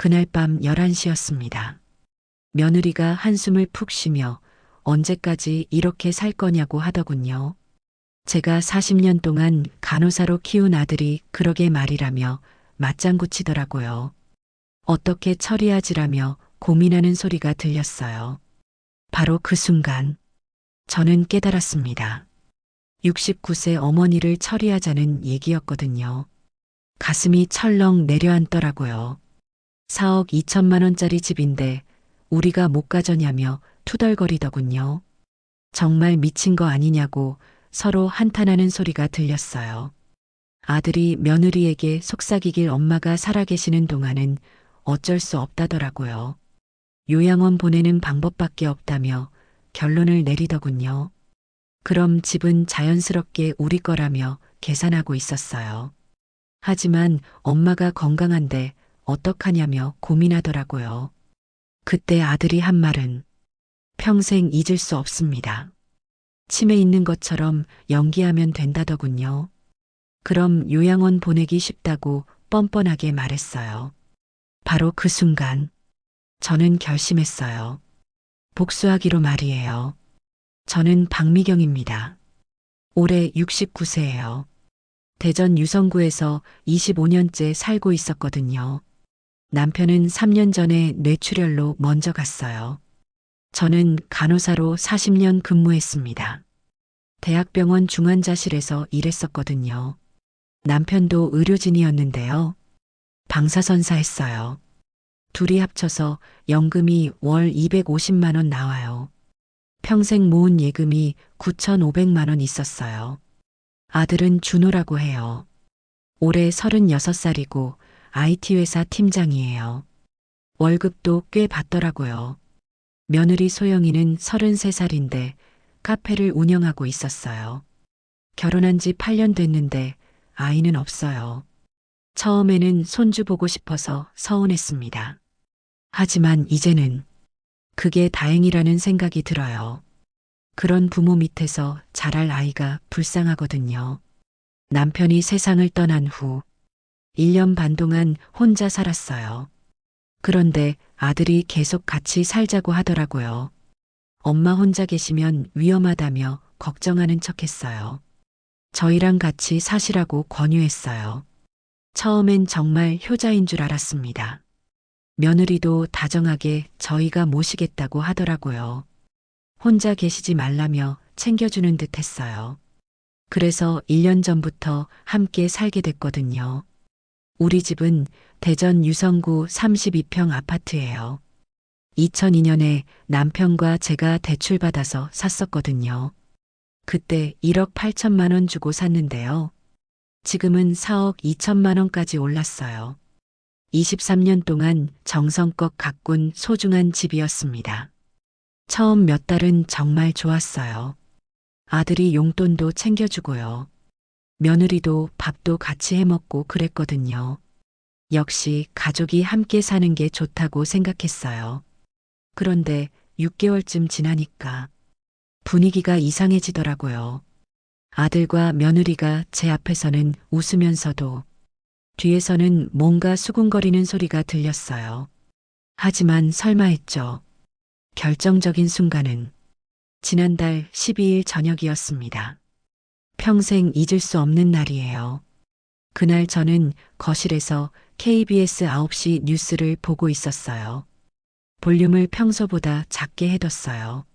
그날 밤 11시였습니다. 며느리가 한숨을 푹 쉬며 언제까지 이렇게 살 거냐고 하더군요. 제가 40년 동안 간호사로 키운 아들이 그러게 말이라며 맞장구 치더라고요. 어떻게 처리하지라며 고민하는 소리가 들렸어요. 바로 그 순간 저는 깨달았습니다. 69세 어머니를 처리하자는 얘기였거든요. 가슴이 철렁 내려앉더라고요. 4억 2천만 원짜리 집인데 우리가 못 가져냐며 투덜거리더군요. 정말 미친 거 아니냐고 서로 한탄하는 소리가 들렸어요. 아들이 며느리에게 속삭이길 엄마가 살아계시는 동안은 어쩔 수 없다더라고요. 요양원 보내는 방법밖에 없다며 결론을 내리더군요. 그럼 집은 자연스럽게 우리 거라며 계산하고 있었어요. 하지만 엄마가 건강한데 어떡하냐며 고민하더라고요. 그때 아들이 한 말은 평생 잊을 수 없습니다. 치매 있는 것처럼 연기하면 된다더군요. 그럼 요양원 보내기 쉽다고 뻔뻔하게 말했어요. 바로 그 순간 저는 결심했어요. 복수하기로 말이에요. 저는 박미경입니다. 올해 69세예요. 대전 유성구에서 25년째 살고 있었거든요. 남편은 3년 전에 뇌출혈로 먼저 갔어요. 저는 간호사로 40년 근무했습니다. 대학병원 중환자실에서 일했었거든요. 남편도 의료진이었는데요. 방사선사했어요. 둘이 합쳐서 연금이 월 250만 원 나와요. 평생 모은 예금이 9,500만 원 있었어요. 아들은 준호라고 해요. 올해 36살이고 IT 회사 팀장이에요. 월급도 꽤 받더라고요. 며느리 소영이는 33살인데 카페를 운영하고 있었어요. 결혼한 지 8년 됐는데 아이는 없어요. 처음에는 손주 보고 싶어서 서운했습니다. 하지만 이제는 그게 다행이라는 생각이 들어요. 그런 부모 밑에서 자랄 아이가 불쌍하거든요. 남편이 세상을 떠난 후 1년 반 동안 혼자 살았어요. 그런데 아들이 계속 같이 살자고 하더라고요. 엄마 혼자 계시면 위험하다며 걱정하는 척 했어요. 저희랑 같이 사시라고 권유했어요. 처음엔 정말 효자인 줄 알았습니다. 며느리도 다정하게 저희가 모시겠다고 하더라고요. 혼자 계시지 말라며 챙겨주는 듯 했어요. 그래서 1년 전부터 함께 살게 됐거든요. 우리 집은 대전 유성구 32평 아파트예요. 2002년에 남편과 제가 대출받아서 샀었거든요. 그때 1억 8천만 원 주고 샀는데요. 지금은 4억 2천만 원까지 올랐어요. 23년 동안 정성껏 가꾼 소중한 집이었습니다. 처음 몇 달은 정말 좋았어요. 아들이 용돈도 챙겨주고요. 며느리도 밥도 같이 해먹고 그랬거든요. 역시 가족이 함께 사는 게 좋다고 생각했어요. 그런데 6개월쯤 지나니까 분위기가 이상해지더라고요. 아들과 며느리가 제 앞에서는 웃으면서도 뒤에서는 뭔가 수군거리는 소리가 들렸어요. 하지만 설마 했죠. 결정적인 순간은 지난달 12일 저녁이었습니다. 평생 잊을 수 없는 날이에요. 그날 저는 거실에서 KBS 9시 뉴스를 보고 있었어요. 볼륨을 평소보다 작게 해뒀어요.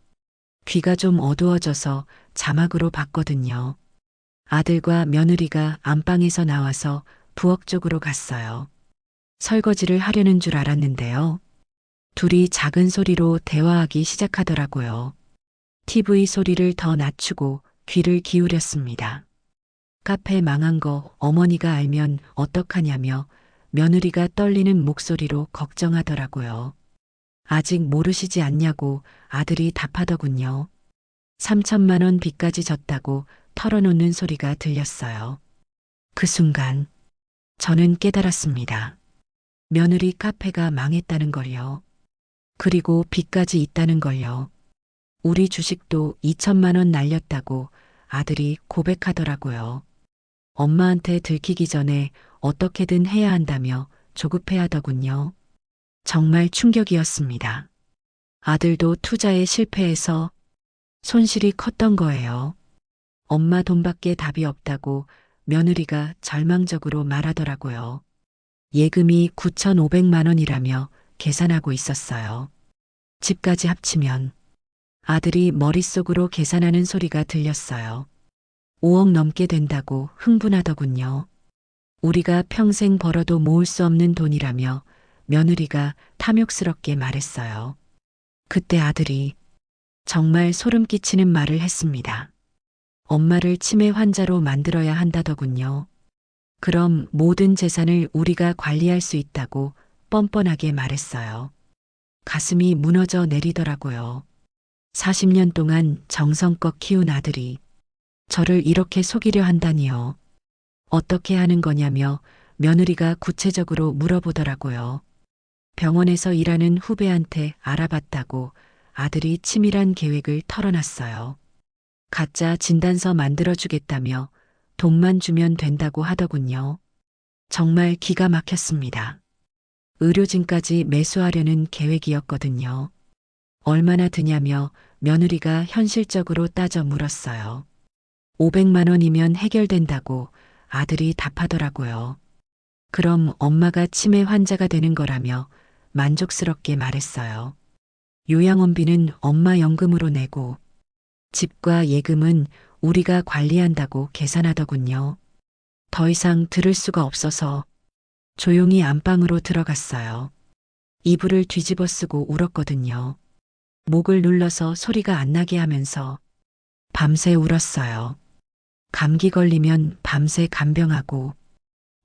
귀가 좀 어두워져서 자막으로 봤거든요. 아들과 며느리가 안방에서 나와서 부엌 쪽으로 갔어요. 설거지를 하려는 줄 알았는데요. 둘이 작은 소리로 대화하기 시작하더라고요. TV 소리를 더 낮추고 귀를 기울였습니다. 카페 망한 거 어머니가 알면 어떡하냐며 며느리가 떨리는 목소리로 걱정하더라고요. 아직 모르시지 않냐고 아들이 답하더군요. 3천만 원 빚까지 졌다고 털어놓는 소리가 들렸어요. 그 순간 저는 깨달았습니다. 며느리 카페가 망했다는 걸요. 그리고 빚까지 있다는 걸요. 우리 주식도 2천만 원 날렸다고 아들이 고백하더라고요. 엄마한테 들키기 전에 어떻게든 해야 한다며 조급해하더군요. 정말 충격이었습니다. 아들도 투자에 실패해서 손실이 컸던 거예요. 엄마 돈밖에 답이 없다고 며느리가 절망적으로 말하더라고요. 예금이 9,500만 원이라며 계산하고 있었어요. 집까지 합치면 아들이 머릿속으로 계산하는 소리가 들렸어요. 5억 넘게 된다고 흥분하더군요. 우리가 평생 벌어도 모을 수 없는 돈이라며 며느리가 탐욕스럽게 말했어요. 그때 아들이 정말 소름 끼치는 말을 했습니다. 엄마를 치매 환자로 만들어야 한다더군요. 그럼 모든 재산을 우리가 관리할 수 있다고 뻔뻔하게 말했어요. 가슴이 무너져 내리더라고요. 40년 동안 정성껏 키운 아들이 저를 이렇게 속이려 한다니요. 어떻게 하는 거냐며 며느리가 구체적으로 물어보더라고요. 병원에서 일하는 후배한테 알아봤다고 아들이 치밀한 계획을 털어놨어요. 가짜 진단서 만들어주겠다며 돈만 주면 된다고 하더군요. 정말 기가 막혔습니다. 의료진까지 매수하려는 계획이었거든요. 얼마나 드냐며 며느리가 현실적으로 따져 물었어요. 500만 원이면 해결된다고 아들이 답하더라고요. 그럼 엄마가 치매 환자가 되는 거라며 만족스럽게 말했어요. 요양원비는 엄마 연금으로 내고 집과 예금은 우리가 관리한다고 계산하더군요. 더 이상 들을 수가 없어서 조용히 안방으로 들어갔어요. 이불을 뒤집어 쓰고 울었거든요. 목을 눌러서 소리가 안 나게 하면서 밤새 울었어요. 감기 걸리면 밤새 간병하고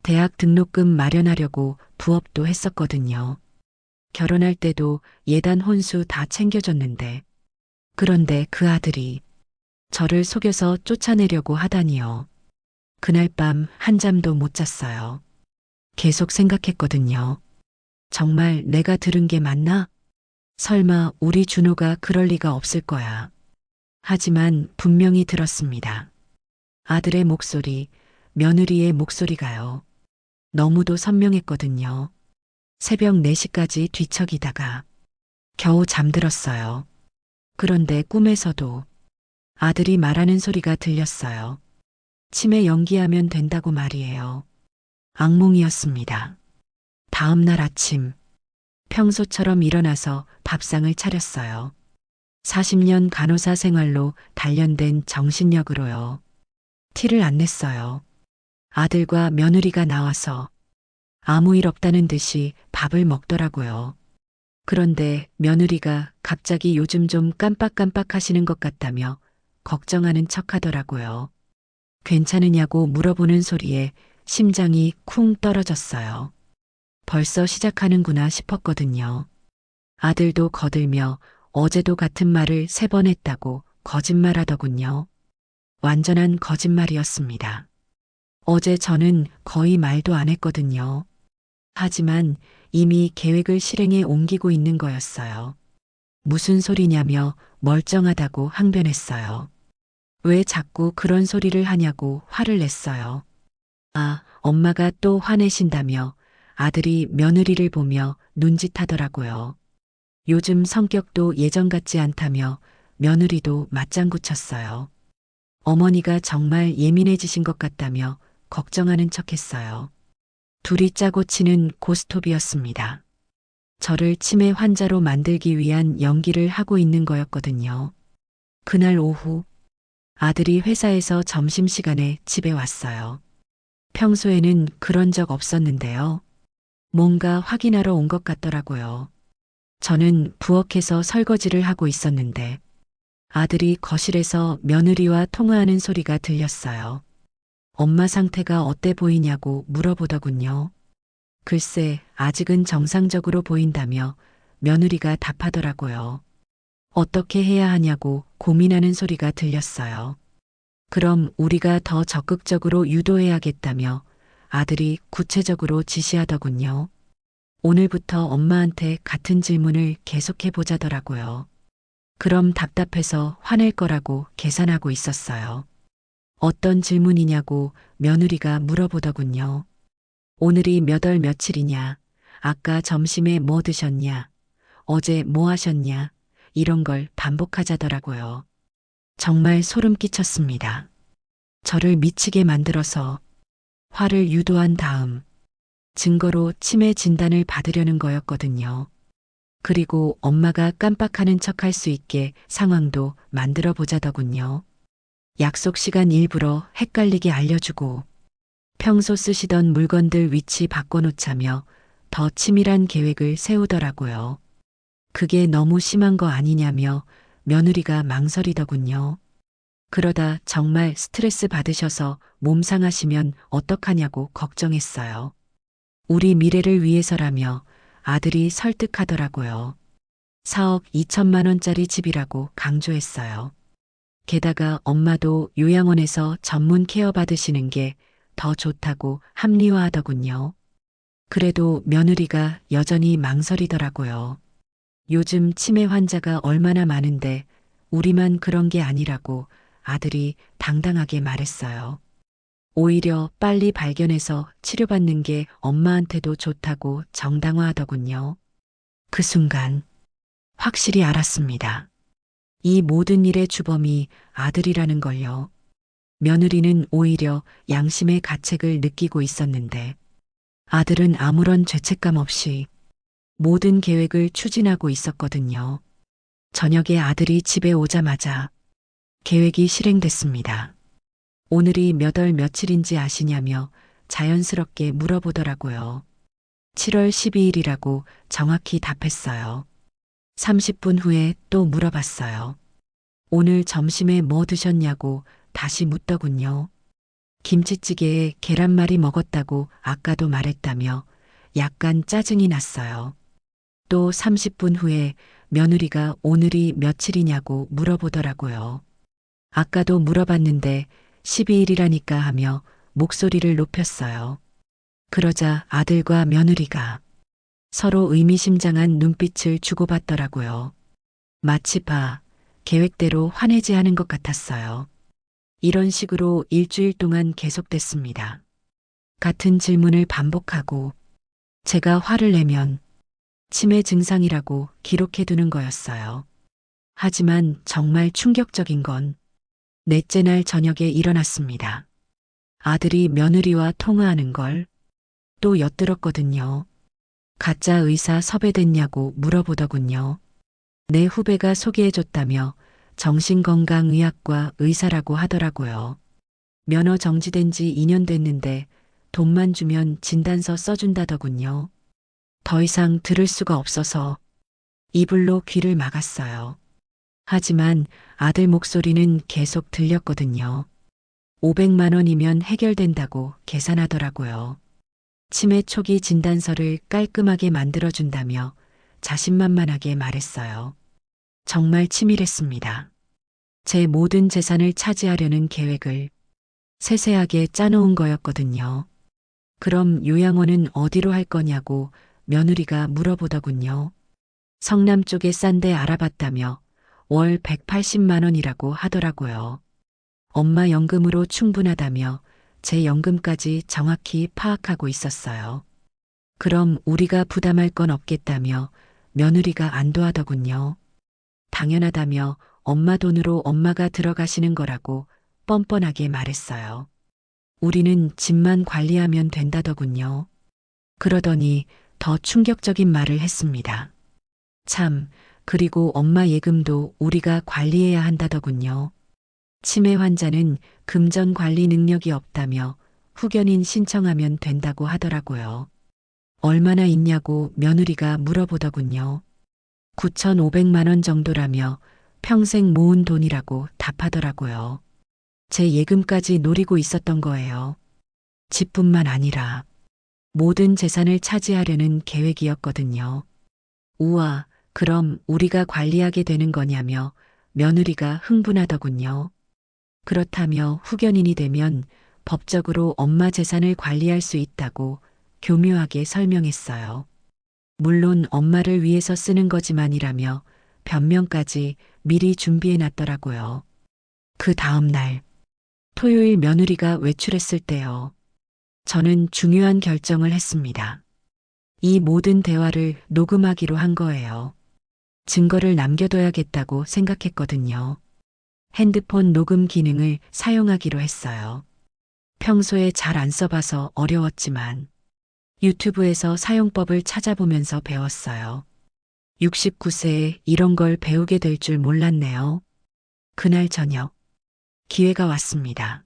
대학 등록금 마련하려고 부업도 했었거든요. 결혼할 때도 예단 혼수 다 챙겨줬는데 그런데 그 아들이 저를 속여서 쫓아내려고 하다니요. 그날 밤 한잠도 못 잤어요. 계속 생각했거든요. 정말 내가 들은 게 맞나? 설마 우리 준호가 그럴 리가 없을 거야. 하지만 분명히 들었습니다. 아들의 목소리, 며느리의 목소리가요. 너무도 선명했거든요. 새벽 4시까지 뒤척이다가 겨우 잠들었어요. 그런데 꿈에서도 아들이 말하는 소리가 들렸어요. 치매 연기하면 된다고 말이에요. 악몽이었습니다. 다음 날 아침, 평소처럼 일어나서 밥상을 차렸어요. 40년 간호사 생활로 단련된 정신력으로요. 티를 안 냈어요. 아들과 며느리가 나와서 아무 일 없다는 듯이 밥을 먹더라고요. 그런데 며느리가 갑자기 요즘 좀 깜빡깜빡 하시는 것 같다며 걱정하는 척 하더라고요. 괜찮으냐고 물어보는 소리에 심장이 쿵 떨어졌어요. 벌써 시작하는구나 싶었거든요. 아들도 거들며 어제도 같은 말을 3번 했다고 거짓말하더군요. 완전한 거짓말이었습니다. 어제 저는 거의 말도 안 했거든요. 하지만 이미 계획을 실행에 옮기고 있는 거였어요. 무슨 소리냐며 멀쩡하다고 항변했어요. 왜 자꾸 그런 소리를 하냐고 화를 냈어요. 아, 엄마가 또 화내신다며 아들이 며느리를 보며 눈짓하더라고요. 요즘 성격도 예전 같지 않다며 며느리도 맞장구 쳤어요. 어머니가 정말 예민해지신 것 같다며 걱정하는 척했어요. 둘이 짜고 치는 고스톱이었습니다. 저를 치매 환자로 만들기 위한 연기를 하고 있는 거였거든요. 그날 오후 아들이 회사에서 점심시간에 집에 왔어요. 평소에는 그런 적 없었는데요. 뭔가 확인하러 온 것 같더라고요. 저는 부엌에서 설거지를 하고 있었는데 아들이 거실에서 며느리와 통화하는 소리가 들렸어요. 엄마 상태가 어때 보이냐고 물어보더군요. 글쎄, 아직은 정상적으로 보인다며 며느리가 답하더라고요. 어떻게 해야 하냐고 고민하는 소리가 들렸어요. 그럼 우리가 더 적극적으로 유도해야겠다며 아들이 구체적으로 지시하더군요. 오늘부터 엄마한테 같은 질문을 계속해 보자더라고요. 그럼 답답해서 화낼 거라고 계산하고 있었어요. 어떤 질문이냐고 며느리가 물어보더군요. 오늘이 몇 월 며칠이냐, 아까 점심에 뭐 드셨냐? 어제 뭐 하셨냐? 이런 걸 반복하자더라고요. 정말 소름 끼쳤습니다. 저를 미치게 만들어서 화를 유도한 다음 증거로 치매 진단을 받으려는 거였거든요. 그리고 엄마가 깜빡하는 척 할 수 있게 상황도 만들어 보자더군요. 약속 시간 일부러 헷갈리게 알려주고 평소 쓰시던 물건들 위치 바꿔놓자며 더 치밀한 계획을 세우더라고요. 그게 너무 심한 거 아니냐며 며느리가 망설이더군요. 그러다 정말 스트레스 받으셔서 몸 상하시면 어떡하냐고 걱정했어요. 우리 미래를 위해서라며 아들이 설득하더라고요. 4억 2천만 원짜리 집이라고 강조했어요. 게다가 엄마도 요양원에서 전문 케어 받으시는 게 더 좋다고 합리화하더군요. 그래도 며느리가 여전히 망설이더라고요. 요즘 치매 환자가 얼마나 많은데 우리만 그런 게 아니라고 아들이 당당하게 말했어요. 오히려 빨리 발견해서 치료받는 게 엄마한테도 좋다고 정당화하더군요. 그 순간 확실히 알았습니다. 이 모든 일의 주범이 아들이라는 걸요. 며느리는 오히려 양심의 가책을 느끼고 있었는데 아들은 아무런 죄책감 없이 모든 계획을 추진하고 있었거든요. 저녁에 아들이 집에 오자마자 계획이 실행됐습니다. 오늘이 몇 월 며칠인지 아시냐며 자연스럽게 물어보더라고요. 7월 12일이라고 정확히 답했어요. 30분 후에 또 물어봤어요. 오늘 점심에 뭐 드셨냐고 다시 묻더군요. 김치찌개에 계란말이 먹었다고 아까도 말했다며 약간 짜증이 났어요. 또 30분 후에 며느리가 오늘이 며칠이냐고 물어보더라고요. 아까도 물어봤는데 12일이라니까 하며 목소리를 높였어요. 그러자 아들과 며느리가 서로 의미심장한 눈빛을 주고받더라고요. 마치 계획대로 화내지 않은 것 같았어요. 이런 식으로 일주일 동안 계속됐습니다. 같은 질문을 반복하고 제가 화를 내면 치매 증상이라고 기록해두는 거였어요. 하지만 정말 충격적인 건 넷째 날 저녁에 일어났습니다. 아들이 며느리와 통화하는 걸 또 엿들었거든요. 가짜 의사 섭외됐냐고 물어보더군요. 내 후배가 소개해줬다며 정신건강의학과 의사라고 하더라고요. 면허 정지된 지 2년 됐는데 돈만 주면 진단서 써준다더군요. 더 이상 들을 수가 없어서 이불로 귀를 막았어요. 하지만 아들 목소리는 계속 들렸거든요. 500만 원이면 해결된다고 계산하더라고요. 치매 초기 진단서를 깔끔하게 만들어준다며 자신만만하게 말했어요. 정말 치밀했습니다. 제 모든 재산을 차지하려는 계획을 세세하게 짜놓은 거였거든요. 그럼 요양원은 어디로 할 거냐고 며느리가 물어보더군요. 성남 쪽에 싼데 알아봤다며 월 180만 원이라고 하더라고요. 엄마 연금으로 충분하다며 제 연금까지 정확히 파악하고 있었어요. 그럼 우리가 부담할 건 없겠다며 며느리가 안도하더군요. 당연하다며 엄마 돈으로 엄마가 들어가시는 거라고 뻔뻔하게 말했어요. 우리는 집만 관리하면 된다더군요. 그러더니 더 충격적인 말을 했습니다. 참, 그리고 엄마 예금도 우리가 관리해야 한다더군요. 치매 환자는 금전 관리 능력이 없다며 후견인 신청하면 된다고 하더라고요. 얼마나 있냐고 며느리가 물어보더군요. 9,500만 원 정도라며 평생 모은 돈이라고 답하더라고요. 제 예금까지 노리고 있었던 거예요. 집뿐만 아니라 모든 재산을 차지하려는 계획이었거든요. 우와, 그럼 우리가 관리하게 되는 거냐며 며느리가 흥분하더군요. 그렇다며 후견인이 되면 법적으로 엄마 재산을 관리할 수 있다고 교묘하게 설명했어요. 물론 엄마를 위해서 쓰는 거지만이라며 변명까지 미리 준비해 놨더라고요. 그 다음 날, 토요일 며느리가 외출했을 때요. 저는 중요한 결정을 했습니다. 이 모든 대화를 녹음하기로 한 거예요. 증거를 남겨둬야겠다고 생각했거든요. 핸드폰 녹음 기능을 사용하기로 했어요. 평소에 잘 안 써봐서 어려웠지만 유튜브에서 사용법을 찾아보면서 배웠어요. 69세에 이런 걸 배우게 될 줄 몰랐네요. 그날 저녁, 기회가 왔습니다.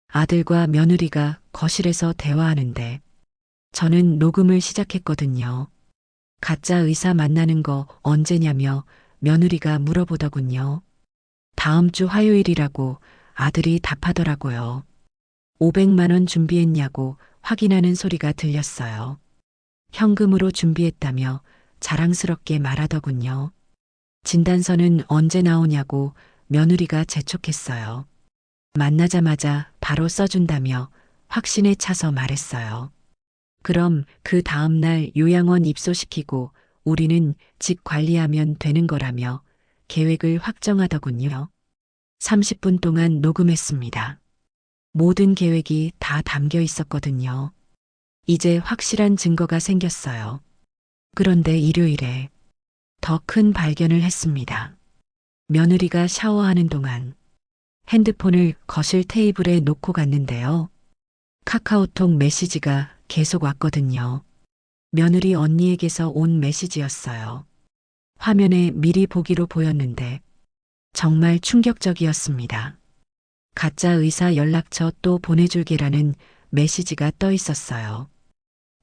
아들과 며느리가 거실에서 대화하는데 저는 녹음을 시작했거든요. 가짜 의사 만나는 거 언제냐며 며느리가 물어보더군요. 다음 주 화요일이라고 아들이 답하더라고요. 500만 원 준비했냐고 확인하는 소리가 들렸어요. 현금으로 준비했다며 자랑스럽게 말하더군요. 진단서는 언제 나오냐고 며느리가 재촉했어요. 만나자마자 바로 써준다며 확신에 차서 말했어요. 그럼 그 다음날 요양원 입소시키고 우리는 집 관리하면 되는 거라며 계획을 확정하더군요. 30분 동안 녹음했습니다. 모든 계획이 다 담겨 있었거든요. 이제 확실한 증거가 생겼어요. 그런데 일요일에 더 큰 발견을 했습니다. 며느리가 샤워하는 동안 핸드폰을 거실 테이블에 놓고 갔는데요. 카카오톡 메시지가 계속 왔거든요. 며느리 언니에게서 온 메시지였어요. 화면에 미리 보기로 보였는데 정말 충격적이었습니다. 가짜 의사 연락처 또 보내줄게라는 메시지가 떠 있었어요.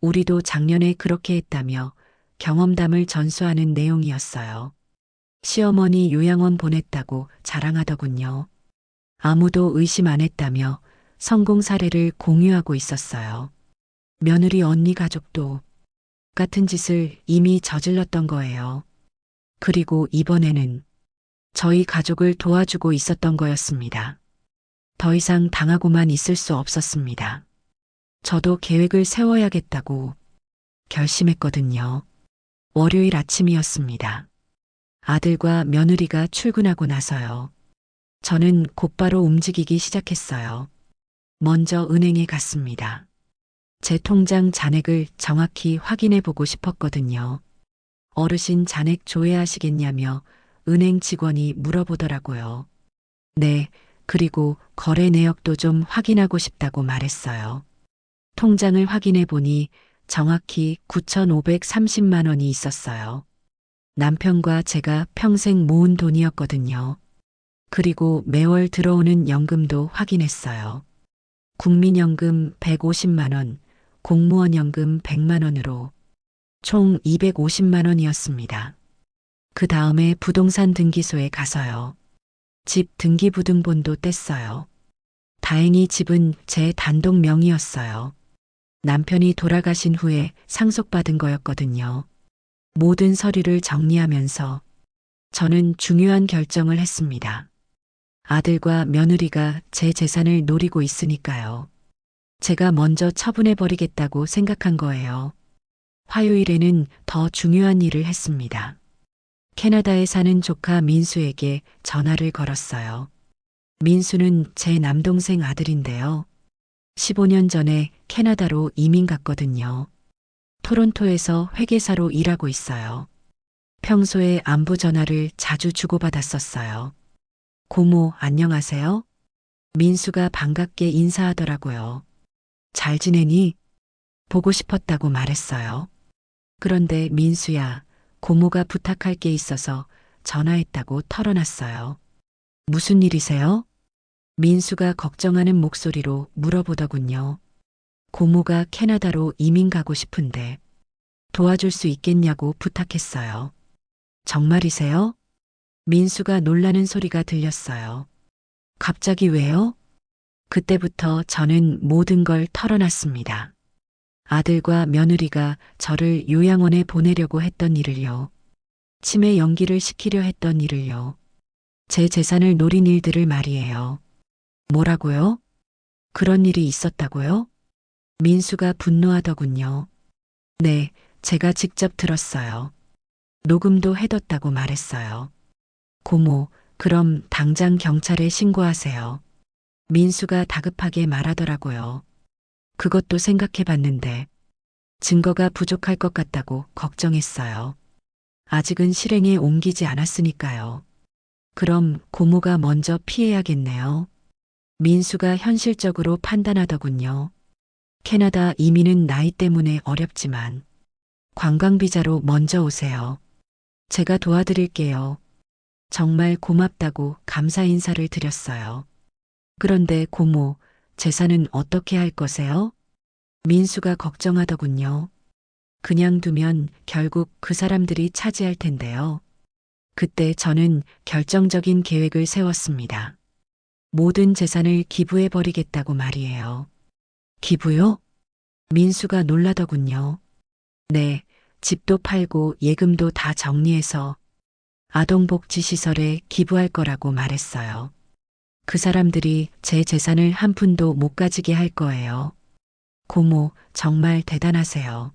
우리도 작년에 그렇게 했다며 경험담을 전수하는 내용이었어요. 시어머니 요양원 보냈다고 자랑하더군요. 아무도 의심 안 했다며 성공 사례를 공유하고 있었어요. 며느리 언니 가족도 같은 짓을 이미 저질렀던 거예요. 그리고 이번에는 저희 가족을 도와주고 있었던 거였습니다. 더 이상 당하고만 있을 수 없었습니다. 저도 계획을 세워야겠다고 결심했거든요. 월요일 아침이었습니다. 아들과 며느리가 출근하고 나서요. 저는 곧바로 움직이기 시작했어요. 먼저 은행에 갔습니다. 제 통장 잔액을 정확히 확인해 보고 싶었거든요. 어르신 잔액 조회하시겠냐며 은행 직원이 물어보더라고요. 네, 그리고 거래 내역도 좀 확인하고 싶다고 말했어요. 통장을 확인해 보니 정확히 9,530만 원이 있었어요. 남편과 제가 평생 모은 돈이었거든요. 그리고 매월 들어오는 연금도 확인했어요. 국민연금 150만 원, 공무원 연금 100만 원으로 총 250만 원이었습니다. 그 다음에 부동산 등기소에 가서요. 집 등기부등본도 뗐어요. 다행히 집은 제 단독 명의였어요. 남편이 돌아가신 후에 상속받은 거였거든요. 모든 서류를 정리하면서 저는 중요한 결정을 했습니다. 아들과 며느리가 제 재산을 노리고 있으니까요. 제가 먼저 처분해버리겠다고 생각한 거예요. 화요일에는 더 중요한 일을 했습니다. 캐나다에 사는 조카 민수에게 전화를 걸었어요. 민수는 제 남동생 아들인데요. 15년 전에 캐나다로 이민 갔거든요. 토론토에서 회계사로 일하고 있어요. 평소에 안부 전화를 자주 주고받았었어요. 고모, 안녕하세요? 민수가 반갑게 인사하더라고요. 잘 지내니? 보고 싶었다고 말했어요. 그런데 민수야, 고모가 부탁할 게 있어서 전화했다고 털어놨어요. 무슨 일이세요? 민수가 걱정하는 목소리로 물어보더군요. 고모가 캐나다로 이민 가고 싶은데 도와줄 수 있겠냐고 부탁했어요. 정말이세요? 민수가 놀라는 소리가 들렸어요. 갑자기 왜요? 그때부터 저는 모든 걸 털어놨습니다. 아들과 며느리가 저를 요양원에 보내려고 했던 일을요. 치매 연기를 시키려 했던 일을요. 제 재산을 노린 일들을 말이에요. 뭐라고요? 그런 일이 있었다고요? 민수가 분노하더군요. 네, 제가 직접 들었어요. 녹음도 해뒀다고 말했어요. 고모, 그럼 당장 경찰에 신고하세요. 민수가 다급하게 말하더라고요. 그것도 생각해 봤는데 증거가 부족할 것 같다고 걱정했어요. 아직은 실행에 옮기지 않았으니까요. 그럼 고모가 먼저 피해야겠네요. 민수가 현실적으로 판단하더군요. 캐나다 이민은 나이 때문에 어렵지만 관광비자로 먼저 오세요. 제가 도와드릴게요. 정말 고맙다고 감사 인사를 드렸어요. 그런데 고모, 재산은 어떻게 할 거세요? 민수가 걱정하더군요. 그냥 두면 결국 그 사람들이 차지할 텐데요. 그때 저는 결정적인 계획을 세웠습니다. 모든 재산을 기부해 버리겠다고 말이에요. 기부요? 민수가 놀라더군요. 네, 집도 팔고 예금도 다 정리해서 아동복지시설에 기부할 거라고 말했어요. 그 사람들이 제 재산을 한 푼도 못 가지게 할 거예요. 고모, 정말 대단하세요.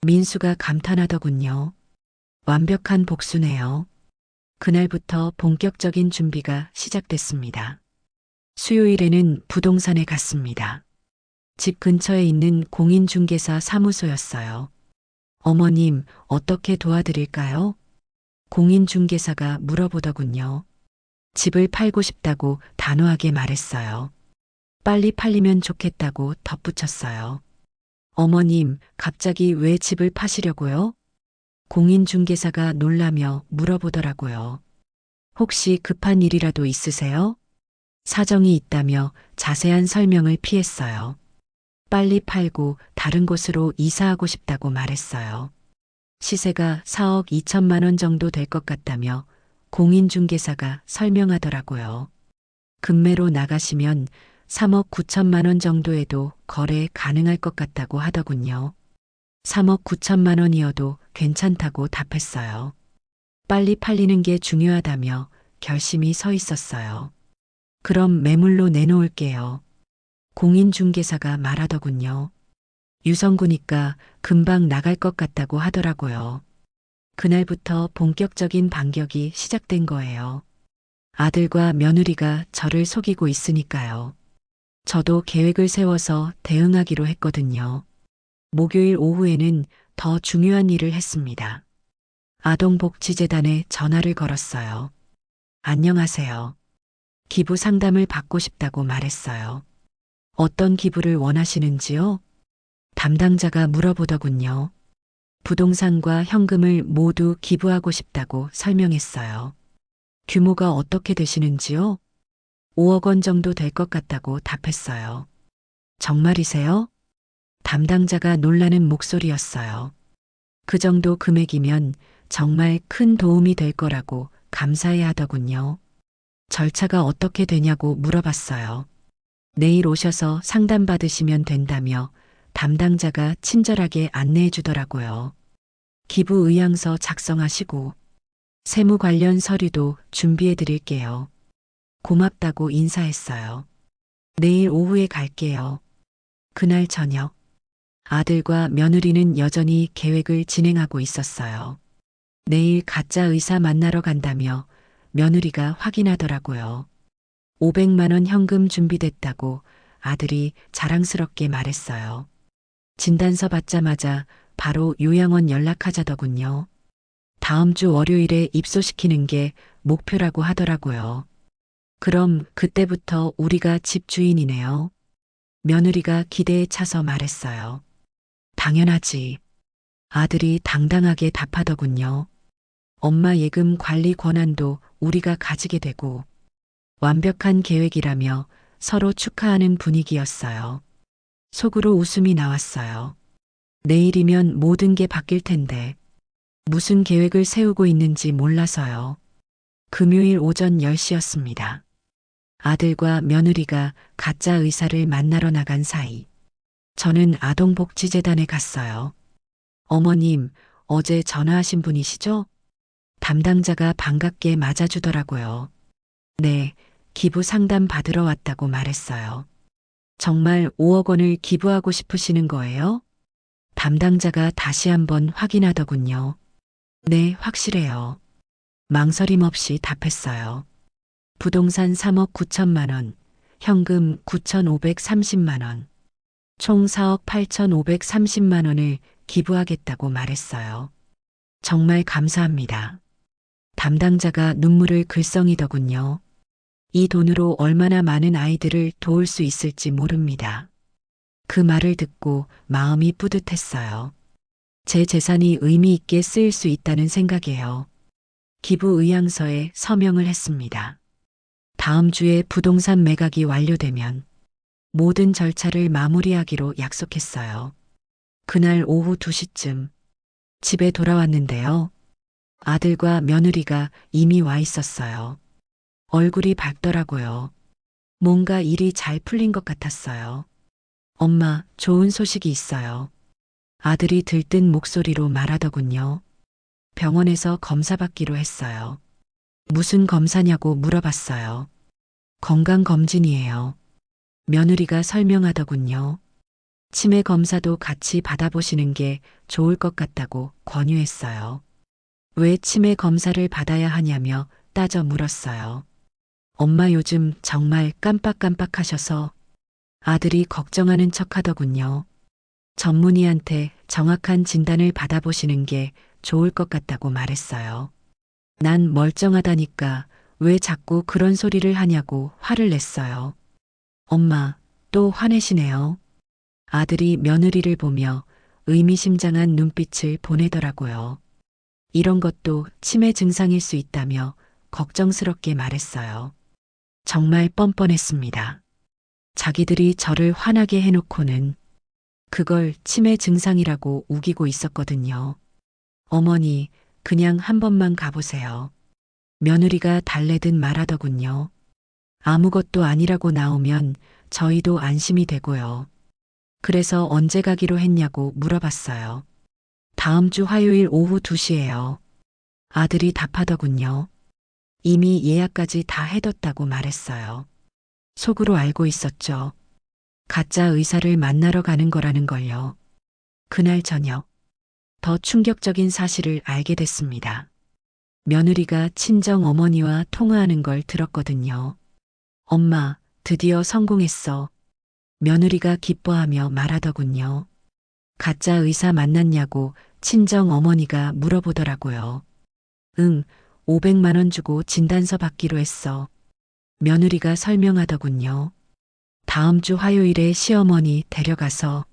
민수가 감탄하더군요. 완벽한 복수네요. 그날부터 본격적인 준비가 시작됐습니다. 수요일에는 부동산에 갔습니다. 집 근처에 있는 공인중개사 사무소였어요. 어머님, 어떻게 도와드릴까요? 공인중개사가 물어보더군요. 집을 팔고 싶다고 단호하게 말했어요. 빨리 팔리면 좋겠다고 덧붙였어요. 어머님, 갑자기 왜 집을 파시려고요? 공인중개사가 놀라며 물어보더라고요. 혹시 급한 일이라도 있으세요? 사정이 있다며 자세한 설명을 피했어요. 빨리 팔고 다른 곳으로 이사하고 싶다고 말했어요. 시세가 4억 2천만 원 정도 될 것 같다며 공인중개사가 설명하더라고요. 금매로 나가시면 3억 9천만 원 정도에도 거래 가능할 것 같다고 하더군요. 3억 9천만 원이어도 괜찮다고 답했어요. 빨리 팔리는 게 중요하다며 결심이 서 있었어요. 그럼 매물로 내놓을게요. 공인중개사가 말하더군요. 유성구니까 금방 나갈 것 같다고 하더라고요. 그날부터 본격적인 반격이 시작된 거예요. 아들과 며느리가 저를 속이고 있으니까요. 저도 계획을 세워서 대응하기로 했거든요. 목요일 오후에는 더 중요한 일을 했습니다. 아동복지재단에 전화를 걸었어요. 안녕하세요. 기부 상담을 받고 싶다고 말했어요. 어떤 기부를 원하시는지요? 담당자가 물어보더군요. 부동산과 현금을 모두 기부하고 싶다고 설명했어요. 규모가 어떻게 되시는지요? 5억 원 정도 될 것 같다고 답했어요. 정말이세요? 담당자가 놀라는 목소리였어요. 그 정도 금액이면 정말 큰 도움이 될 거라고 감사해 하더군요. 절차가 어떻게 되냐고 물어봤어요. 내일 오셔서 상담받으시면 된다며 담당자가 친절하게 안내해 주더라고요. 기부 의향서 작성하시고 세무 관련 서류도 준비해 드릴게요. 고맙다고 인사했어요. 내일 오후에 갈게요. 그날 저녁 아들과 며느리는 여전히 계획을 진행하고 있었어요. 내일 가짜 의사 만나러 간다며 며느리가 확인하더라고요. 500만 원 현금 준비됐다고 아들이 자랑스럽게 말했어요. 진단서 받자마자 바로 요양원 연락하자더군요. 다음 주 월요일에 입소시키는 게 목표라고 하더라고요. 그럼 그때부터 우리가 집 주인이네요. 며느리가 기대에 차서 말했어요. 당연하지. 아들이 당당하게 답하더군요. 엄마 예금 관리 권한도 우리가 가지게 되고 완벽한 계획이라며 서로 축하하는 분위기였어요. 속으로 웃음이 나왔어요. 내일이면 모든 게 바뀔 텐데 무슨 계획을 세우고 있는지 몰라서요. 금요일 오전 10시였습니다. 아들과 며느리가 가짜 의사를 만나러 나간 사이 저는 아동복지재단에 갔어요. 어머님, 어제 전화하신 분이시죠? 담당자가 반갑게 맞아주더라고요. 네, 기부 상담 받으러 왔다고 말했어요. 정말 5억 원을 기부하고 싶으시는 거예요? 담당자가 다시 한번 확인하더군요. 네, 확실해요. 망설임 없이 답했어요. 부동산 3억 9천만 원, 현금 9,530만 원. 총 4억 8,530만 원을 기부하겠다고 말했어요. 정말 감사합니다. 담당자가 눈물을 글썽이더군요. 이 돈으로 얼마나 많은 아이들을 도울 수 있을지 모릅니다. 그 말을 듣고 마음이 뿌듯했어요. 제 재산이 의미 있게 쓰일 수 있다는 생각이에요. 기부 의향서에 서명을 했습니다. 다음 주에 부동산 매각이 완료되면 모든 절차를 마무리하기로 약속했어요. 그날 오후 2시쯤 집에 돌아왔는데요. 아들과 며느리가 이미 와 있었어요. 얼굴이 밝더라고요. 뭔가 일이 잘 풀린 것 같았어요. 엄마, 좋은 소식이 있어요. 아들이 들뜬 목소리로 말하더군요. 병원에서 검사받기로 했어요. 무슨 검사냐고 물어봤어요. 건강검진이에요. 며느리가 설명하더군요. 치매 검사도 같이 받아보시는 게 좋을 것 같다고 권유했어요. 왜 치매 검사를 받아야 하냐며 따져 물었어요. 엄마 요즘 정말 깜빡깜빡하셔서 아들이 걱정하는 척 하더군요. 전문의한테 정확한 진단을 받아보시는 게 좋을 것 같다고 말했어요. 난 멀쩡하다니까 왜 자꾸 그런 소리를 하냐고 화를 냈어요. 엄마, 또 화내시네요. 아들이 며느리를 보며 의미심장한 눈빛을 보내더라고요. 이런 것도 치매 증상일 수 있다며 걱정스럽게 말했어요. 정말 뻔뻔했습니다. 자기들이 저를 화나게 해놓고는 그걸 치매 증상이라고 우기고 있었거든요. 어머니, 그냥 한 번만 가보세요. 며느리가 달래듯 말하더군요. 아무것도 아니라고 나오면 저희도 안심이 되고요. 그래서 언제 가기로 했냐고 물어봤어요. 다음 주 화요일 오후 2시예요. 아들이 답하더군요. 이미 예약까지 다 해뒀다고 말했어요. 속으로 알고 있었죠. 가짜 의사를 만나러 가는 거라는 걸요. 그날 저녁, 더 충격적인 사실을 알게 됐습니다. 며느리가 친정 어머니와 통화하는 걸 들었거든요. 엄마, 드디어 성공했어. 며느리가 기뻐하며 말하더군요. 가짜 의사 만났냐고 친정 어머니가 물어보더라고요. 응, 500만 원 주고 진단서 받기로 했어. 며느리가 설명하더군요. 다음 주 화요일에 시어머니 데려가서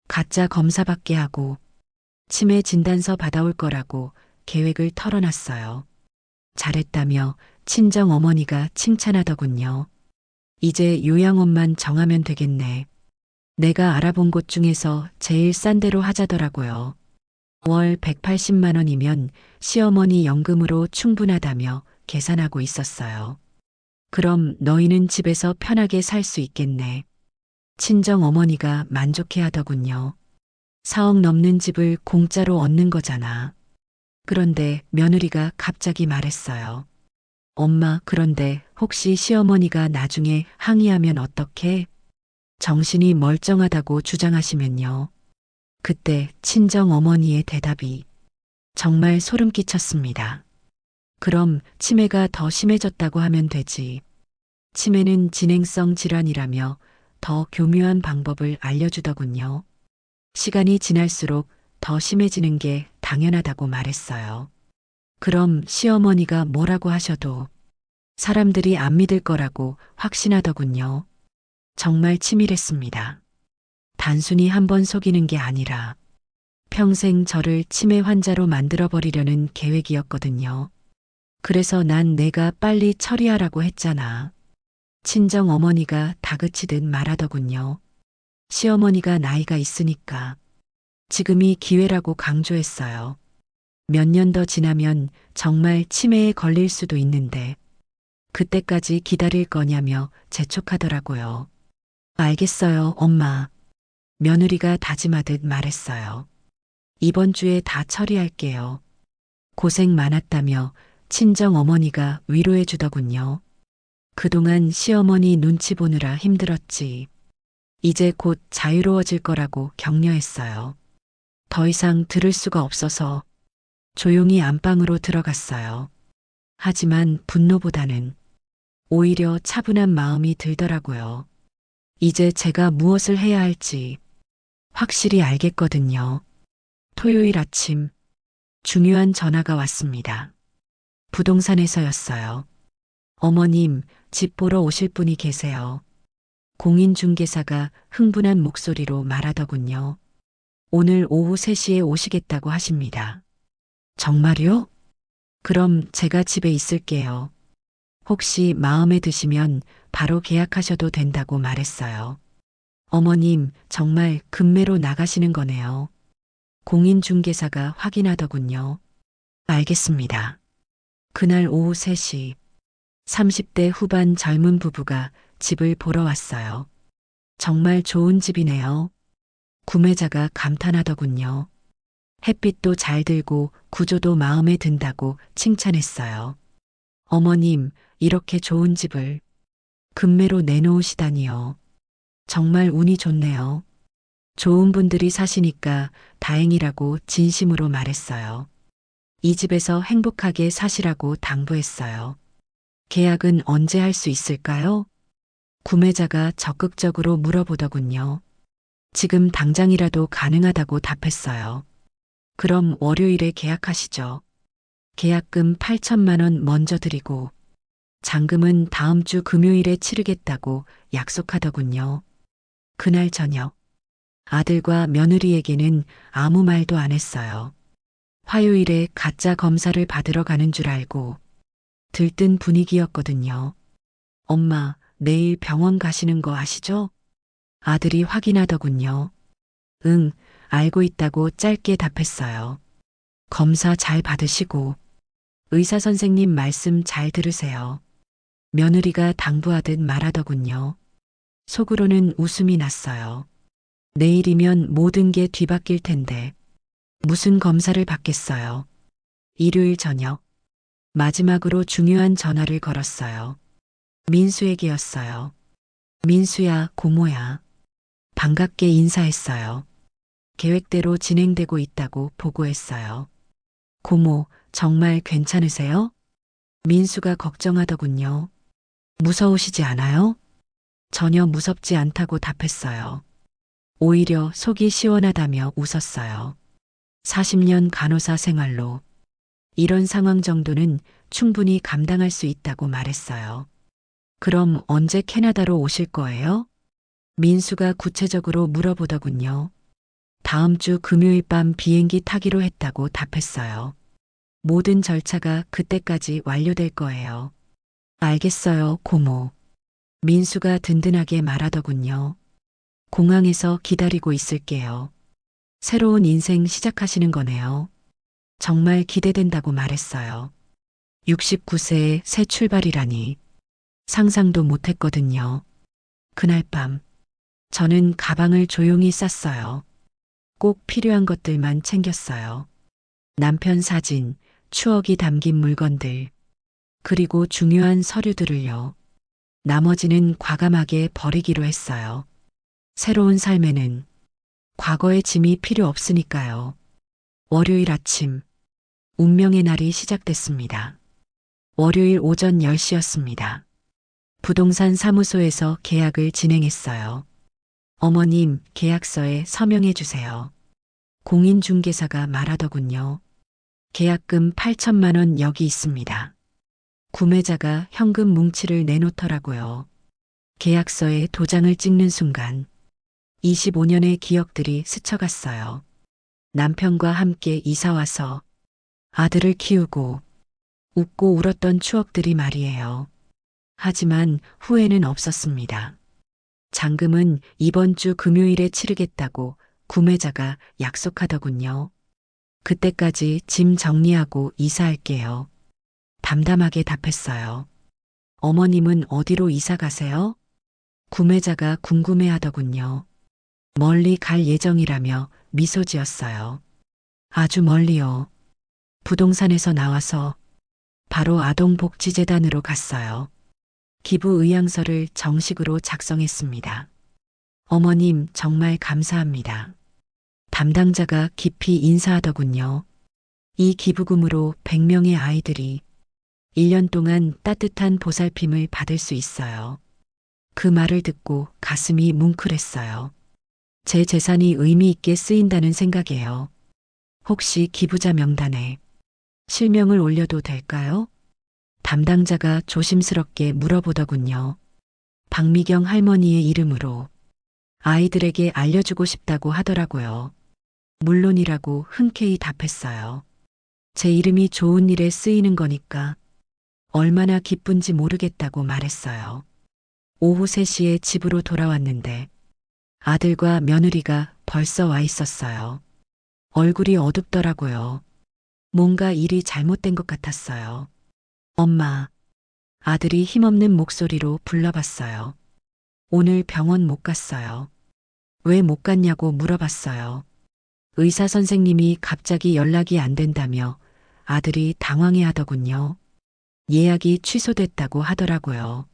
가짜 검사 받게 하고 치매 진단서 받아올 거라고 계획을 털어놨어요. 잘했다며 친정 어머니가 칭찬하더군요. 이제 요양원만 정하면 되겠네. 내가 알아본 곳 중에서 제일 싼 데로 하자더라고요. 월 180만 원이면 시어머니 연금으로 충분하다며 계산하고 있었어요. 그럼 너희는 집에서 편하게 살 수 있겠네. 친정 어머니가 만족해 하더군요. 4억 넘는 집을 공짜로 얻는 거잖아. 그런데 며느리가 갑자기 말했어요. 엄마, 그런데 혹시 시어머니가 나중에 항의하면 어떡해? 정신이 멀쩡하다고 주장하시면요. 그때 친정 어머니의 대답이 정말 소름 끼쳤습니다. 그럼 치매가 더 심해졌다고 하면 되지. 치매는 진행성 질환이라며 더 교묘한 방법을 알려주더군요. 시간이 지날수록 더 심해지는 게 당연하다고 말했어요. 그럼 시어머니가 뭐라고 하셔도 사람들이 안 믿을 거라고 확신하더군요. 정말 치밀했습니다. 단순히 한 번 속이는 게 아니라 평생 저를 치매 환자로 만들어버리려는 계획이었거든요. 그래서 난 내가 빨리 처리하라고 했잖아. 친정 어머니가 다그치듯 말하더군요. 시어머니가 나이가 있으니까 지금이 기회라고 강조했어요. 몇 년 더 지나면 정말 치매에 걸릴 수도 있는데 그때까지 기다릴 거냐며 재촉하더라고요. 알겠어요, 엄마. 며느리가 다짐하듯 말했어요. 이번 주에 다 처리할게요. 고생 많았다며 친정 어머니가 위로해 주더군요. 그동안 시어머니 눈치 보느라 힘들었지. 이제 곧 자유로워질 거라고 격려했어요. 더 이상 들을 수가 없어서 조용히 안방으로 들어갔어요. 하지만 분노보다는 오히려 차분한 마음이 들더라고요. 이제 제가 무엇을 해야 할지 확실히 알겠거든요. 토요일 아침 중요한 전화가 왔습니다. 부동산에서였어요. 어머님, 집 보러 오실 분이 계세요. 공인중개사가 흥분한 목소리로 말하더군요. 오늘 오후 3시에 오시겠다고 하십니다. 정말요? 그럼 제가 집에 있을게요. 혹시 마음에 드시면 바로 계약하셔도 된다고 말했어요. 어머님, 정말 급매로 나가시는 거네요. 공인중개사가 확인하더군요. 알겠습니다. 그날 오후 3시, 30대 후반 젊은 부부가 집을 보러 왔어요. 정말 좋은 집이네요. 구매자가 감탄하더군요. 햇빛도 잘 들고 구조도 마음에 든다고 칭찬했어요. 어머님, 이렇게 좋은 집을 급매로 내놓으시다니요. 정말 운이 좋네요. 좋은 분들이 사시니까 다행이라고 진심으로 말했어요. 이 집에서 행복하게 사시라고 당부했어요. 계약은 언제 할 수 있을까요? 구매자가 적극적으로 물어보더군요. 지금 당장이라도 가능하다고 답했어요. 그럼 월요일에 계약하시죠. 계약금 8천만 원 먼저 드리고 잔금은 다음 주 금요일에 치르겠다고 약속하더군요. 그날 저녁 아들과 며느리에게는 아무 말도 안 했어요. 화요일에 가짜 검사를 받으러 가는 줄 알고 들뜬 분위기였거든요. 엄마, 내일 병원 가시는 거 아시죠? 아들이 확인하더군요. 응, 알고 있다고 짧게 답했어요. 검사 잘 받으시고 의사 선생님 말씀 잘 들으세요. 며느리가 당부하듯 말하더군요. 속으로는 웃음이 났어요. 내일이면 모든 게 뒤바뀔 텐데 무슨 검사를 받겠어요. 일요일 저녁 마지막으로 중요한 전화를 걸었어요. 민수에게였어요. 민수야, 고모야. 반갑게 인사했어요. 계획대로 진행되고 있다고 보고했어요. 고모, 정말 괜찮으세요? 민수가 걱정하더군요. 무서우시지 않아요? 전혀 무섭지 않다고 답했어요. 오히려 속이 시원하다며 웃었어요. 40년 간호사 생활로 이런 상황 정도는 충분히 감당할 수 있다고 말했어요. 그럼 언제 캐나다로 오실 거예요? 민수가 구체적으로 물어보더군요. 다음 주 금요일 밤 비행기 타기로 했다고 답했어요. 모든 절차가 그때까지 완료될 거예요. 알겠어요, 고모. 민수가 든든하게 말하더군요. 공항에서 기다리고 있을게요. 새로운 인생 시작하시는 거네요. 정말 기대된다고 말했어요. 69세의 새 출발이라니 상상도 못했거든요. 그날 밤 저는 가방을 조용히 쌌어요. 꼭 필요한 것들만 챙겼어요. 남편 사진, 추억이 담긴 물건들, 그리고 중요한 서류들을요. 나머지는 과감하게 버리기로 했어요. 새로운 삶에는 과거의 짐이 필요 없으니까요. 월요일 아침, 운명의 날이 시작됐습니다. 월요일 오전 10시였습니다. 부동산 사무소에서 계약을 진행했어요. 어머님, 계약서에 서명해 주세요. 공인중개사가 말하더군요. 계약금 8천만 원 여기 있습니다. 구매자가 현금 뭉치를 내놓더라고요. 계약서에 도장을 찍는 순간 25년의 기억들이 스쳐갔어요. 남편과 함께 이사와서 아들을 키우고 웃고 울었던 추억들이 말이에요. 하지만 후회는 없었습니다. 잔금은 이번 주 금요일에 치르겠다고 구매자가 약속하더군요. 그때까지 짐 정리하고 이사할게요. 담담하게 답했어요. 어머님은 어디로 이사 가세요? 구매자가 궁금해하더군요. 멀리 갈 예정이라며 미소 지었어요. 아주 멀리요. 부동산에서 나와서 바로 아동복지재단으로 갔어요. 기부 의향서를 정식으로 작성했습니다. 어머님 정말 감사합니다. 담당자가 깊이 인사하더군요. 이 기부금으로 100명의 아이들이 1년 동안 따뜻한 보살핌을 받을 수 있어요. 그 말을 듣고 가슴이 뭉클했어요. 제 재산이 의미 있게 쓰인다는 생각이에요. 혹시 기부자 명단에 실명을 올려도 될까요? 담당자가 조심스럽게 물어보더군요. 박미경 할머니의 이름으로 아이들에게 알려주고 싶다고 하더라고요. 물론이라고 흔쾌히 답했어요. 제 이름이 좋은 일에 쓰이는 거니까 얼마나 기쁜지 모르겠다고 말했어요. 오후 3시에 집으로 돌아왔는데 아들과 며느리가 벌써 와 있었어요. 얼굴이 어둡더라고요. 뭔가 일이 잘못된 것 같았어요. 엄마, 아들이 힘없는 목소리로 불러봤어요. 오늘 병원 못 갔어요. 왜 못 갔냐고 물어봤어요. 의사 선생님이 갑자기 연락이 안 된다며 아들이 당황해 하더군요. 예약이 취소됐다고 하더라고요.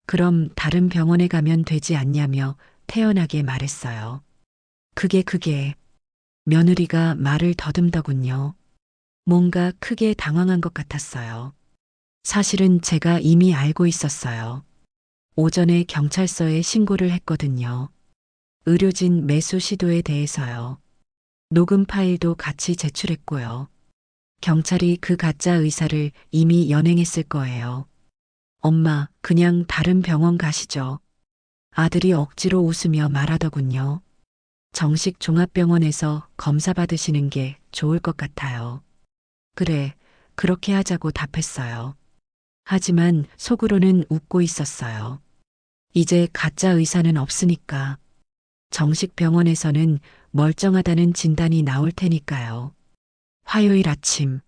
그럼 다른 병원에 가면 되지 않냐며 태연하게 말했어요. 그게 며느리가 말을 더듬더군요. 뭔가 크게 당황한 것 같았어요. 사실은 제가 이미 알고 있었어요. 오전에 경찰서에 신고를 했거든요. 의료진 매수 시도에 대해서요. 녹음 파일도 같이 제출했고요. 경찰이 그 가짜 의사를 이미 연행했을 거예요. 엄마, 그냥 다른 병원 가시죠. 아들이 억지로 웃으며 말하더군요. 정식 종합병원에서 검사 받으시는 게 좋을 것 같아요. 그래, 그렇게 하자고 답했어요. 하지만 속으로는 웃고 있었어요. 이제 가짜 의사는 없으니까 정식 병원에서는 멀쩡하다는 진단이 나올 테니까요. 화요일 아침,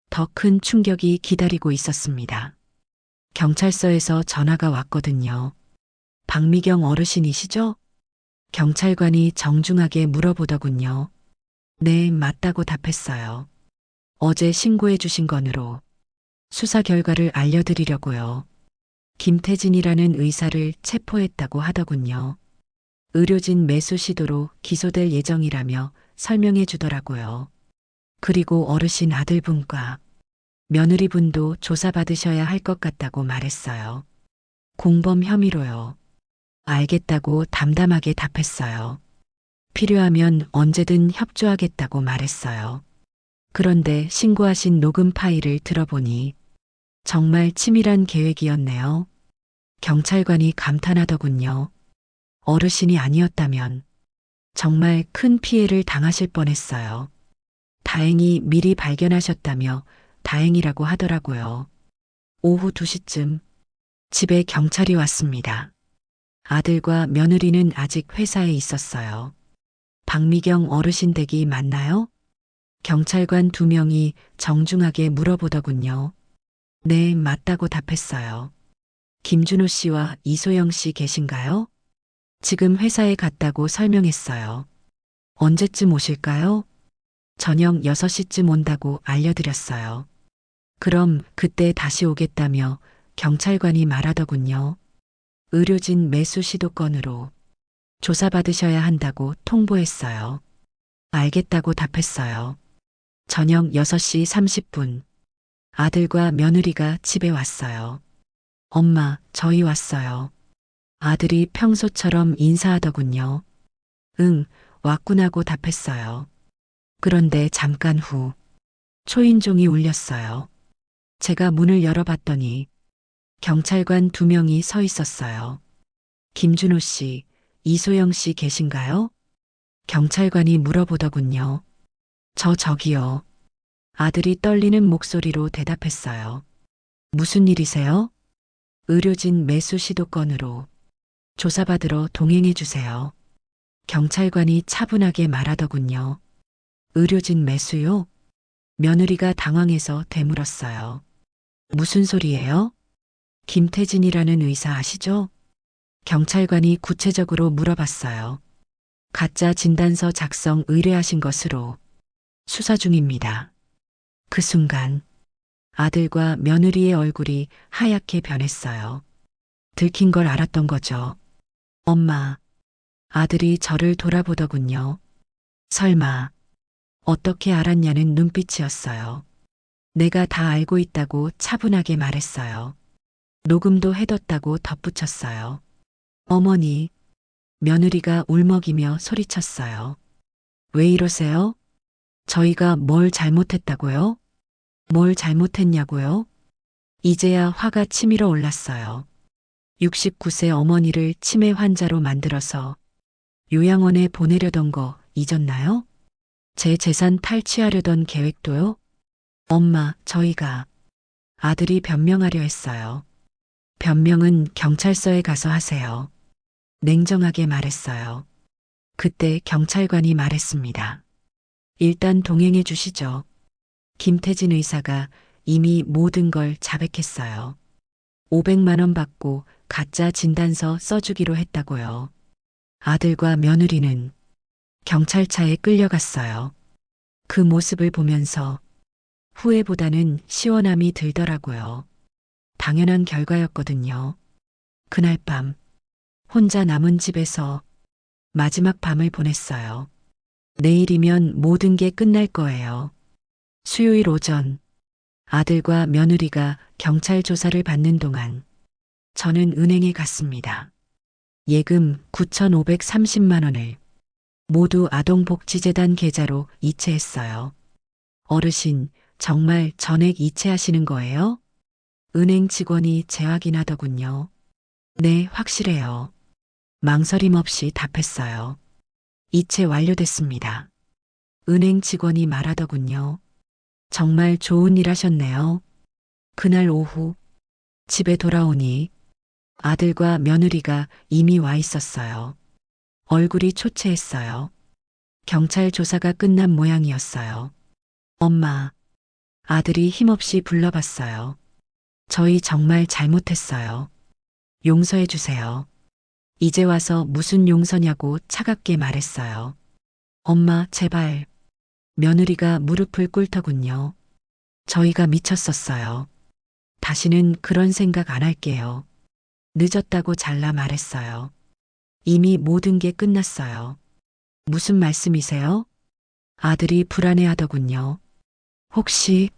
더 큰 충격이 기다리고 있었습니다. 경찰서에서 전화가 왔거든요. 박미경 어르신이시죠? 경찰관이 정중하게 물어보더군요. 네, 맞다고 답했어요. 어제 신고해 주신 건으로 수사 결과를 알려드리려고요. 김태진이라는 의사를 체포했다고 하더군요. 의료진 매수 시도로 기소될 예정이라며 설명해 주더라고요. 그리고 어르신 아들분과 며느리분도 조사받으셔야 할 것 같다고 말했어요. 공범 혐의로요. 알겠다고 담담하게 답했어요. 필요하면 언제든 협조하겠다고 말했어요. 그런데 신고하신 녹음 파일을 들어보니 정말 치밀한 계획이었네요. 경찰관이 감탄하더군요. 어르신이 아니었다면 정말 큰 피해를 당하실 뻔했어요. 다행히 미리 발견하셨다며 다행이라고 하더라고요. 오후 2시쯤 집에 경찰이 왔습니다. 아들과 며느리는 아직 회사에 있었어요. 박미경 어르신 댁이 맞나요? 경찰관 2명이 정중하게 물어보더군요. 네, 맞다고 답했어요. 김준호 씨와 이소영 씨 계신가요? 지금 회사에 갔다고 설명했어요. 언제쯤 오실까요? 저녁 6시쯤 온다고 알려드렸어요. 그럼 그때 다시 오겠다며 경찰관이 말하더군요. 의료진 매수 시도 건으로 조사받으셔야 한다고 통보했어요. 알겠다고 답했어요. 저녁 6시 30분 아들과 며느리가 집에 왔어요. 엄마, 저희 왔어요. 아들이 평소처럼 인사하더군요. 응, 왔구나고 답했어요. 그런데 잠깐 후 초인종이 울렸어요. 제가 문을 열어봤더니 경찰관 2명이 서 있었어요. 김준호 씨, 이소영 씨 계신가요? 경찰관이 물어보더군요. 저기요. 아들이 떨리는 목소리로 대답했어요. 무슨 일이세요? 의료진 매수 시도 건으로 조사받으러 동행해 주세요. 경찰관이 차분하게 말하더군요. 의료진 매수요? 며느리가 당황해서 되물었어요. 무슨 소리예요? 김태진이라는 의사 아시죠? 경찰관이 구체적으로 물어봤어요. 가짜 진단서 작성 의뢰하신 것으로 수사 중입니다. 그 순간 아들과 며느리의 얼굴이 하얗게 변했어요. 들킨 걸 알았던 거죠. 엄마, 아들이 저를 돌아보더군요. 설마, 어떻게 알았냐는 눈빛이었어요. 내가 다 알고 있다고 차분하게 말했어요. 녹음도 해뒀다고 덧붙였어요. 어머니, 며느리가 울먹이며 소리쳤어요. 왜 이러세요? 저희가 뭘 잘못했다고요? 뭘 잘못했냐고요? 이제야 화가 치밀어 올랐어요. 69세 어머니를 치매 환자로 만들어서 요양원에 보내려던 거 잊었나요? 제 재산 탈취하려던 계획도요? 엄마, 저희가 아들이 변명하려 했어요. 변명은 경찰서에 가서 하세요. 냉정하게 말했어요. 그때 경찰관이 말했습니다. 일단 동행해 주시죠. 김태진 의사가 이미 모든 걸 자백했어요. 500만 원 받고 가짜 진단서 써주기로 했다고요. 아들과 며느리는 경찰차에 끌려갔어요. 그 모습을 보면서 후회보다는 시원함이 들더라고요. 당연한 결과였거든요. 그날 밤 혼자 남은 집에서 마지막 밤을 보냈어요. 내일이면 모든 게 끝날 거예요. 수요일 오전 아들과 며느리가 경찰 조사를 받는 동안 저는 은행에 갔습니다. 예금 9,530만 원을 모두 아동복지재단 계좌로 이체했어요. 어르신, 정말 전액 이체하시는 거예요? 은행 직원이 재확인하더군요. 네, 확실해요. 망설임 없이 답했어요. 이체 완료됐습니다. 은행 직원이 말하더군요. 정말 좋은 일 하셨네요. 그날 오후 집에 돌아오니 아들과 며느리가 이미 와 있었어요. 얼굴이 초췌했어요. 경찰 조사가 끝난 모양이었어요. 엄마, 아들이 힘없이 불러봤어요. 저희 정말 잘못했어요. 용서해 주세요. 이제 와서 무슨 용서냐고 차갑게 말했어요. 엄마, 제발. 며느리가 무릎을 꿇더군요. 저희가 미쳤었어요. 다시는 그런 생각 안 할게요. 늦었다고 잘라 말했어요. 이미 모든 게 끝났어요. 무슨 말씀이세요? 아들이 불안해하더군요. 혹시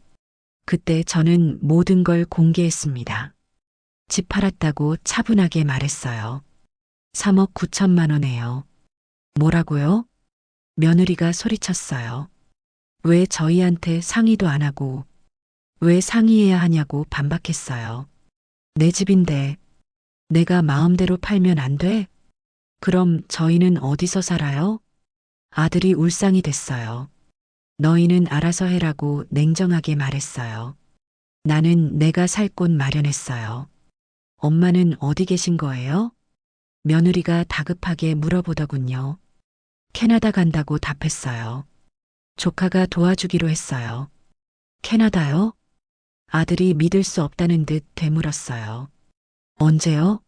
그때 저는 모든 걸 공개했습니다. 집 팔았다고 차분하게 말했어요. 3억 9천만 원에요. 뭐라고요? 며느리가 소리쳤어요. 왜 저희한테 상의도 안 하고 왜 상의해야 하냐고 반박했어요. 내 집인데 내가 마음대로 팔면 안 돼? 그럼 저희는 어디서 살아요? 아들이 울상이 됐어요. 너희는 알아서 해라고 냉정하게 말했어요. 나는 내가 살 곳 마련했어요. 엄마는 어디 계신 거예요? 며느리가 다급하게 물어보더군요. 캐나다 간다고 답했어요. 조카가 도와주기로 했어요. 캐나다요? 아들이 믿을 수 없다는 듯 되물었어요. 언제요?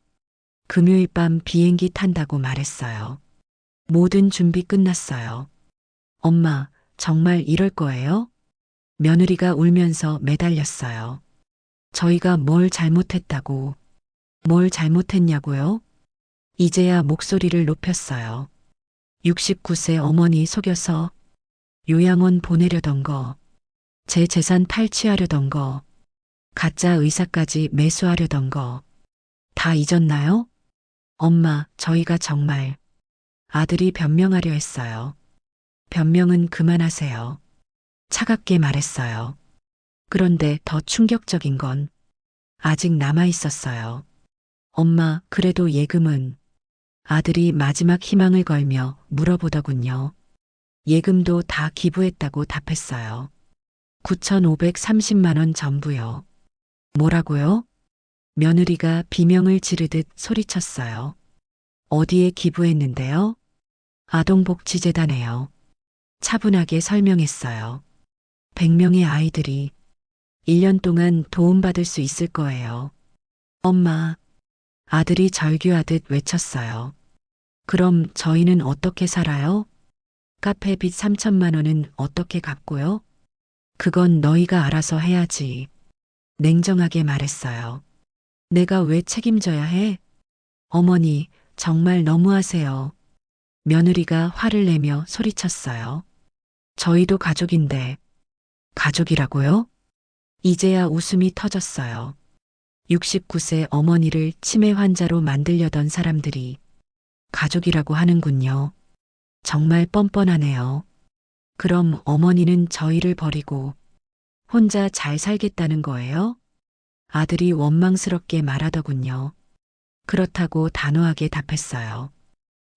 금요일 밤 비행기 탄다고 말했어요. 모든 준비 끝났어요. 엄마, 정말 이럴 거예요? 며느리가 울면서 매달렸어요. 저희가 뭘 잘못했다고, 뭘 잘못했냐고요? 이제야 목소리를 높였어요. 69세 어머니 속여서 요양원 보내려던 거, 제 재산 탈취하려던 거, 가짜 의사까지 매수하려던 거, 다 잊었나요? 엄마, 저희가 정말 아들이 변명하려 했어요. 변명은 그만하세요. 차갑게 말했어요. 그런데 더 충격적인 건 아직 남아 있었어요. 엄마, 그래도 예금은 아들이 마지막 희망을 걸며 물어보더군요. 예금도 다 기부했다고 답했어요. 9,530만 원 전부요. 뭐라고요? 며느리가 비명을 지르듯 소리쳤어요. 어디에 기부했는데요? 아동복지재단에요. 차분하게 설명했어요. 100명의 아이들이 1년 동안 도움받을 수 있을 거예요. 엄마, 아들이 절규하듯 외쳤어요. 그럼 저희는 어떻게 살아요? 카페 빚 3천만 원은 어떻게 갚고요? 그건 너희가 알아서 해야지. 냉정하게 말했어요. 내가 왜 책임져야 해? 어머니, 정말 너무하세요. 며느리가 화를 내며 소리쳤어요. 저희도 가족인데. 가족이라고요? 이제야 웃음이 터졌어요. 69세 어머니를 치매 환자로 만들려던 사람들이 가족이라고 하는군요. 정말 뻔뻔하네요. 그럼 어머니는 저희를 버리고 혼자 잘 살겠다는 거예요? 아들이 원망스럽게 말하더군요. 그렇다고 단호하게 답했어요.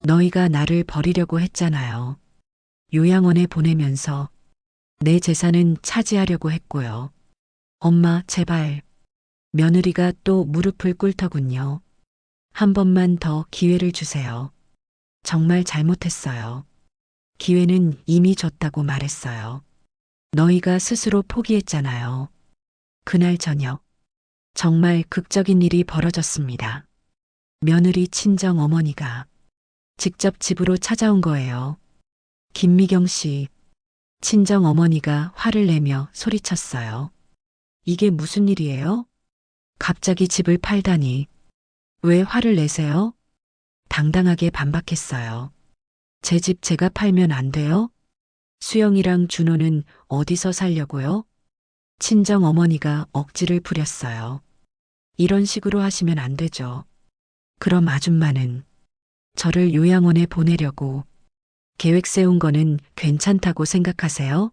너희가 나를 버리려고 했잖아요. 요양원에 보내면서 내 재산은 차지하려고 했고요. 엄마, 제발. 며느리가 또 무릎을 꿇더군요. 한 번만 더 기회를 주세요. 정말 잘못했어요. 기회는 이미 줬다고 말했어요. 너희가 스스로 포기했잖아요. 그날 저녁, 정말 극적인 일이 벌어졌습니다. 며느리 친정 어머니가 직접 집으로 찾아온 거예요. 김미경 씨, 친정 어머니가 화를 내며 소리쳤어요. 이게 무슨 일이에요? 갑자기 집을 팔다니. 왜 화를 내세요? 당당하게 반박했어요. 제 집 제가 팔면 안 돼요? 수영이랑 준호는 어디서 살려고요? 친정 어머니가 억지를 부렸어요. 이런 식으로 하시면 안 되죠. 그럼 아줌마는 저를 요양원에 보내려고 계획 세운 거는 괜찮다고 생각하세요?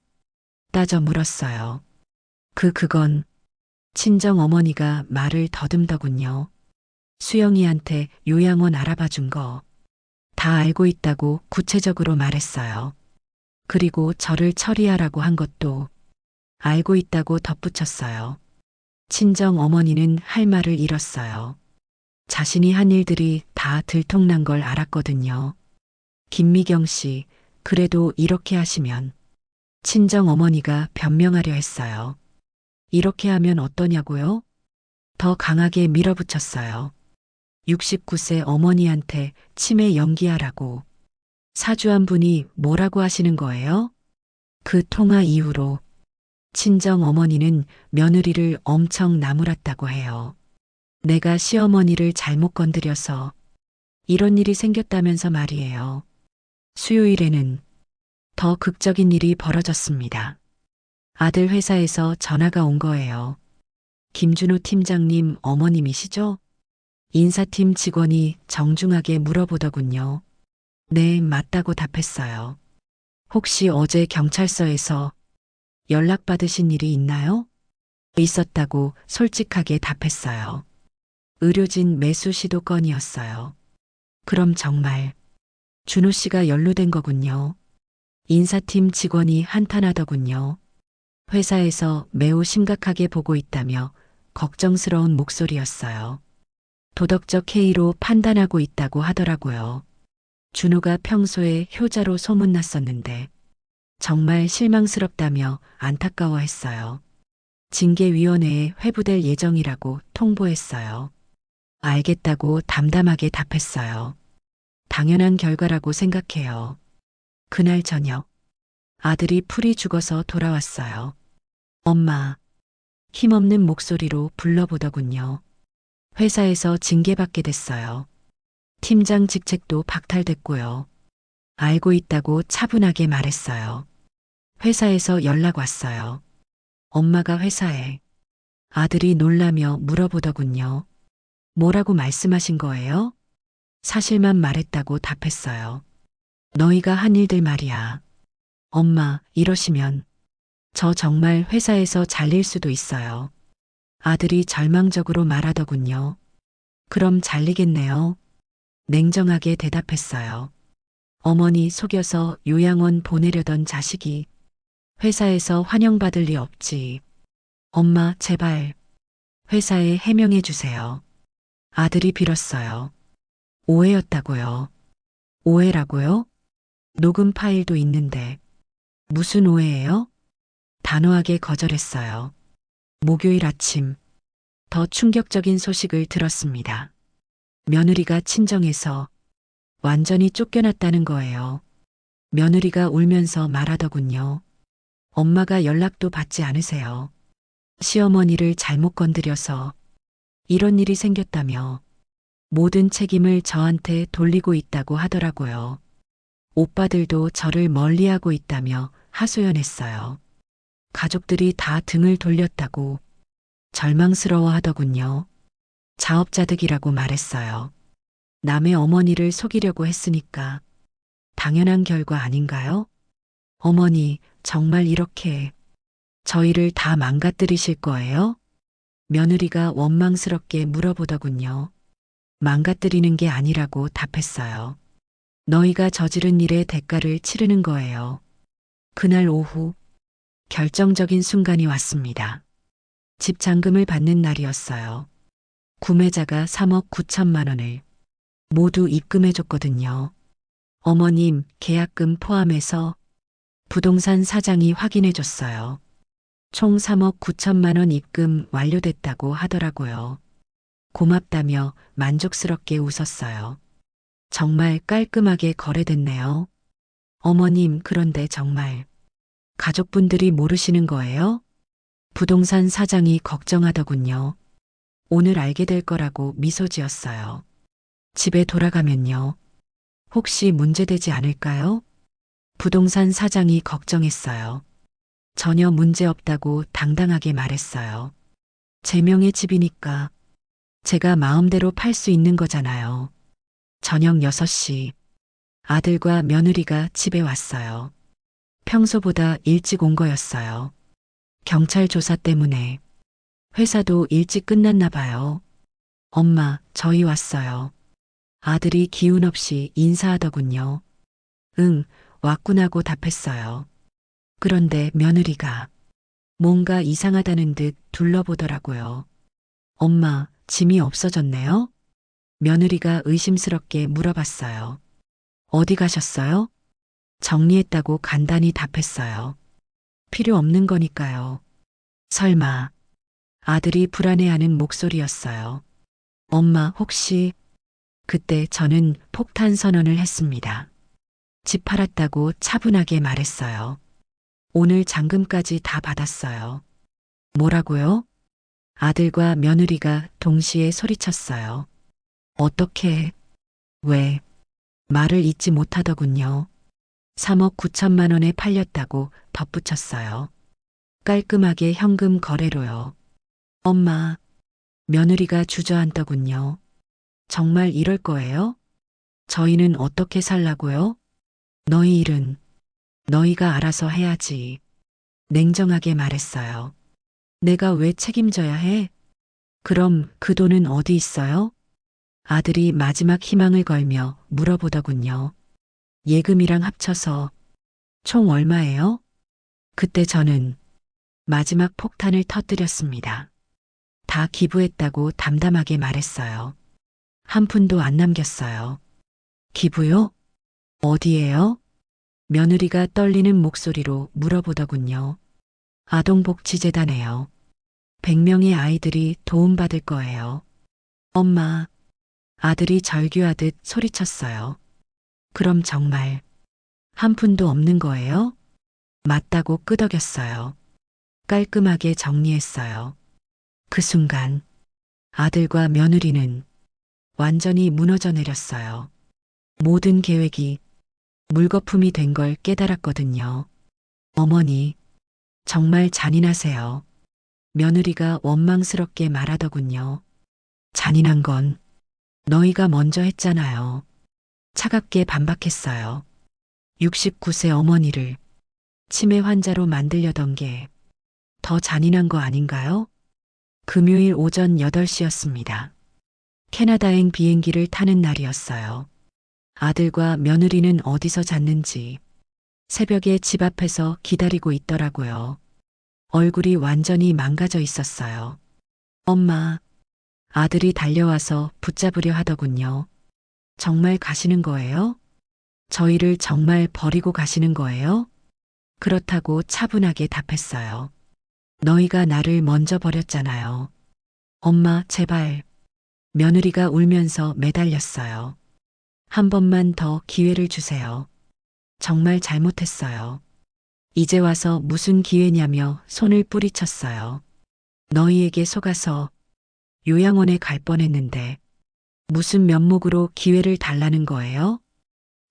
따져 물었어요. 그건 친정 어머니가 말을 더듬더군요. 수영이한테 요양원 알아봐 준 거 다 알고 있다고 구체적으로 말했어요. 그리고 저를 처리하라고 한 것도 알고 있다고 덧붙였어요. 친정 어머니는 할 말을 잃었어요. 자신이 한 일들이 다 들통난 걸 알았거든요. 김미경 씨, 그래도 이렇게 하시면 친정 어머니가 변명하려 했어요. 이렇게 하면 어떠냐고요? 더 강하게 밀어붙였어요. 69세 어머니한테 치매 연기하라고. 사주한 분이 뭐라고 하시는 거예요? 그 통화 이후로 친정 어머니는 며느리를 엄청 나무랐다고 해요. 내가 시어머니를 잘못 건드려서 이런 일이 생겼다면서 말이에요. 수요일에는 더 극적인 일이 벌어졌습니다. 아들 회사에서 전화가 온 거예요. 김준호 팀장님 어머님이시죠? 인사팀 직원이 정중하게 물어보더군요. 네, 맞다고 답했어요. 혹시 어제 경찰서에서 연락받으신 일이 있나요? 있었다고 솔직하게 답했어요. 의료진 매수 시도 건이었어요. 그럼 정말 준호 씨가 연루된 거군요. 인사팀 직원이 한탄하더군요. 회사에서 매우 심각하게 보고 있다며 걱정스러운 목소리였어요. 도덕적 해이로 판단하고 있다고 하더라고요. 준호가 평소에 효자로 소문났었는데 정말 실망스럽다며 안타까워했어요. 징계위원회에 회부될 예정이라고 통보했어요. 알겠다고 담담하게 답했어요. 당연한 결과라고 생각해요. 그날 저녁 아들이 풀이 죽어서 돌아왔어요. 엄마, 힘없는 목소리로 불러보더군요. 회사에서 징계받게 됐어요. 팀장 직책도 박탈됐고요. 알고 있다고 차분하게 말했어요. 회사에서 연락 왔어요. 엄마가 회사에. 아들이 놀라며 물어보더군요. 뭐라고 말씀하신 거예요? 사실만 말했다고 답했어요. 너희가 한 일들 말이야. 엄마, 이러시면 저 정말 회사에서 잘릴 수도 있어요. 아들이 절망적으로 말하더군요. 그럼 잘리겠네요. 냉정하게 대답했어요. 어머니 속여서 요양원 보내려던 자식이 회사에서 환영받을 리 없지. 엄마, 제발 회사에 해명해 주세요. 아들이 빌었어요. 오해였다고요. 오해라고요? 녹음 파일도 있는데 무슨 오해예요? 단호하게 거절했어요. 목요일 아침 더 충격적인 소식을 들었습니다. 며느리가 친정에서 완전히 쫓겨났다는 거예요. 며느리가 울면서 말하더군요. 엄마가 연락도 받지 않으세요. 시어머니를 잘못 건드려서 이런 일이 생겼다며 모든 책임을 저한테 돌리고 있다고 하더라고요. 오빠들도 저를 멀리하고 있다며 하소연했어요. 가족들이 다 등을 돌렸다고 절망스러워 하더군요. 자업자득이라고 말했어요. 남의 어머니를 속이려고 했으니까 당연한 결과 아닌가요? 어머니, 정말 이렇게 저희를 다 망가뜨리실 거예요? 며느리가 원망스럽게 물어보더군요. 망가뜨리는 게 아니라고 답했어요. 너희가 저지른 일의 대가를 치르는 거예요. 그날 오후 결정적인 순간이 왔습니다. 집 잔금을 받는 날이었어요. 구매자가 3억 9천만 원을 모두 입금해 줬거든요. 어머님, 계약금 포함해서 부동산 사장이 확인해 줬어요. 총 3억 9천만 원 입금 완료됐다고 하더라고요. 고맙다며 만족스럽게 웃었어요. 정말 깔끔하게 거래됐네요. 어머님, 그런데 정말 가족분들이 모르시는 거예요? 부동산 사장이 걱정하더군요. 오늘 알게 될 거라고 미소 지었어요. 집에 돌아가면요. 혹시 문제되지 않을까요? 부동산 사장이 걱정했어요. 전혀 문제 없다고 당당하게 말했어요. 제 명의 집이니까 제가 마음대로 팔 수 있는 거잖아요. 저녁 6시 아들과 며느리가 집에 왔어요. 평소보다 일찍 온 거였어요. 경찰 조사 때문에 회사도 일찍 끝났나 봐요. 엄마, 저희 왔어요. 아들이 기운 없이 인사하더군요. 응, 왔구나고 답했어요. 그런데 며느리가 뭔가 이상하다는 듯 둘러보더라고요. 엄마, 짐이 없어졌네요? 며느리가 의심스럽게 물어봤어요. 어디 가셨어요? 정리했다고 간단히 답했어요. 필요 없는 거니까요. 설마. 아들이 불안해하는 목소리였어요. 엄마, 혹시. 그때 저는 폭탄 선언을 했습니다. 집 팔았다고 차분하게 말했어요. 오늘 잔금까지 다 받았어요. 뭐라고요? 아들과 며느리가 동시에 소리쳤어요. 어떻게, 왜, 말을 잇지 못하더군요. 3억 9천만 원에 팔렸다고 덧붙였어요. 깔끔하게 현금 거래로요. 엄마, 며느리가 주저앉더군요. 정말 이럴 거예요? 저희는 어떻게 살라고요? 너희 일은 너희가 알아서 해야지. 냉정하게 말했어요. 내가 왜 책임져야 해? 그럼 그 돈은 어디 있어요? 아들이 마지막 희망을 걸며 물어보더군요. 예금이랑 합쳐서 총 얼마예요? 그때 저는 마지막 폭탄을 터뜨렸습니다. 다 기부했다고 담담하게 말했어요. 한 푼도 안 남겼어요. 기부요? 어디에요? 며느리가 떨리는 목소리로 물어보더군요. 아동복지재단에요. 100명의 아이들이 도움받을 거예요. 엄마, 아들이 절규하듯 소리쳤어요. 그럼 정말 한 푼도 없는 거예요? 맞다고 끄덕였어요. 깔끔하게 정리했어요. 그 순간 아들과 며느리는 완전히 무너져 내렸어요. 모든 계획이 물거품이 된 걸 깨달았거든요. 어머니, 정말 잔인하세요. 며느리가 원망스럽게 말하더군요. 잔인한 건 너희가 먼저 했잖아요. 차갑게 반박했어요. 69세 어머니를 치매 환자로 만들려던 게 더 잔인한 거 아닌가요? 금요일 오전 8시였습니다. 캐나다행 비행기를 타는 날이었어요. 아들과 며느리는 어디서 잤는지 새벽에 집 앞에서 기다리고 있더라고요. 얼굴이 완전히 망가져 있었어요. 엄마, 아들이 달려와서 붙잡으려 하더군요. 정말 가시는 거예요? 저희를 정말 버리고 가시는 거예요? 그렇다고 차분하게 답했어요. 너희가 나를 먼저 버렸잖아요. 엄마, 제발. 며느리가 울면서 매달렸어요. 한 번만 더 기회를 주세요. 정말 잘못했어요. 이제 와서 무슨 기회냐며 손을 뿌리쳤어요. 너희에게 속아서 요양원에 갈 뻔했는데 무슨 면목으로 기회를 달라는 거예요?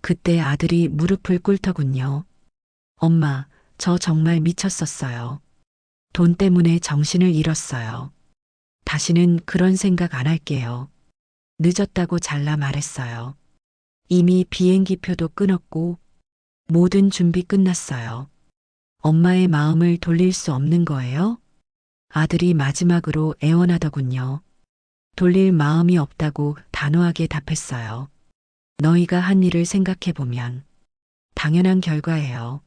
그때 아들이 무릎을 꿇더군요. 엄마, 저 정말 미쳤었어요. 돈 때문에 정신을 잃었어요. 다시는 그런 생각 안 할게요. 늦었다고 잘라 말했어요. 이미 비행기 표도 끊었고 모든 준비 끝났어요. 엄마의 마음을 돌릴 수 없는 거예요? 아들이 마지막으로 애원하더군요. 돌릴 마음이 없다고 단호하게 답했어요. 너희가 한 일을 생각해보면 당연한 결과예요.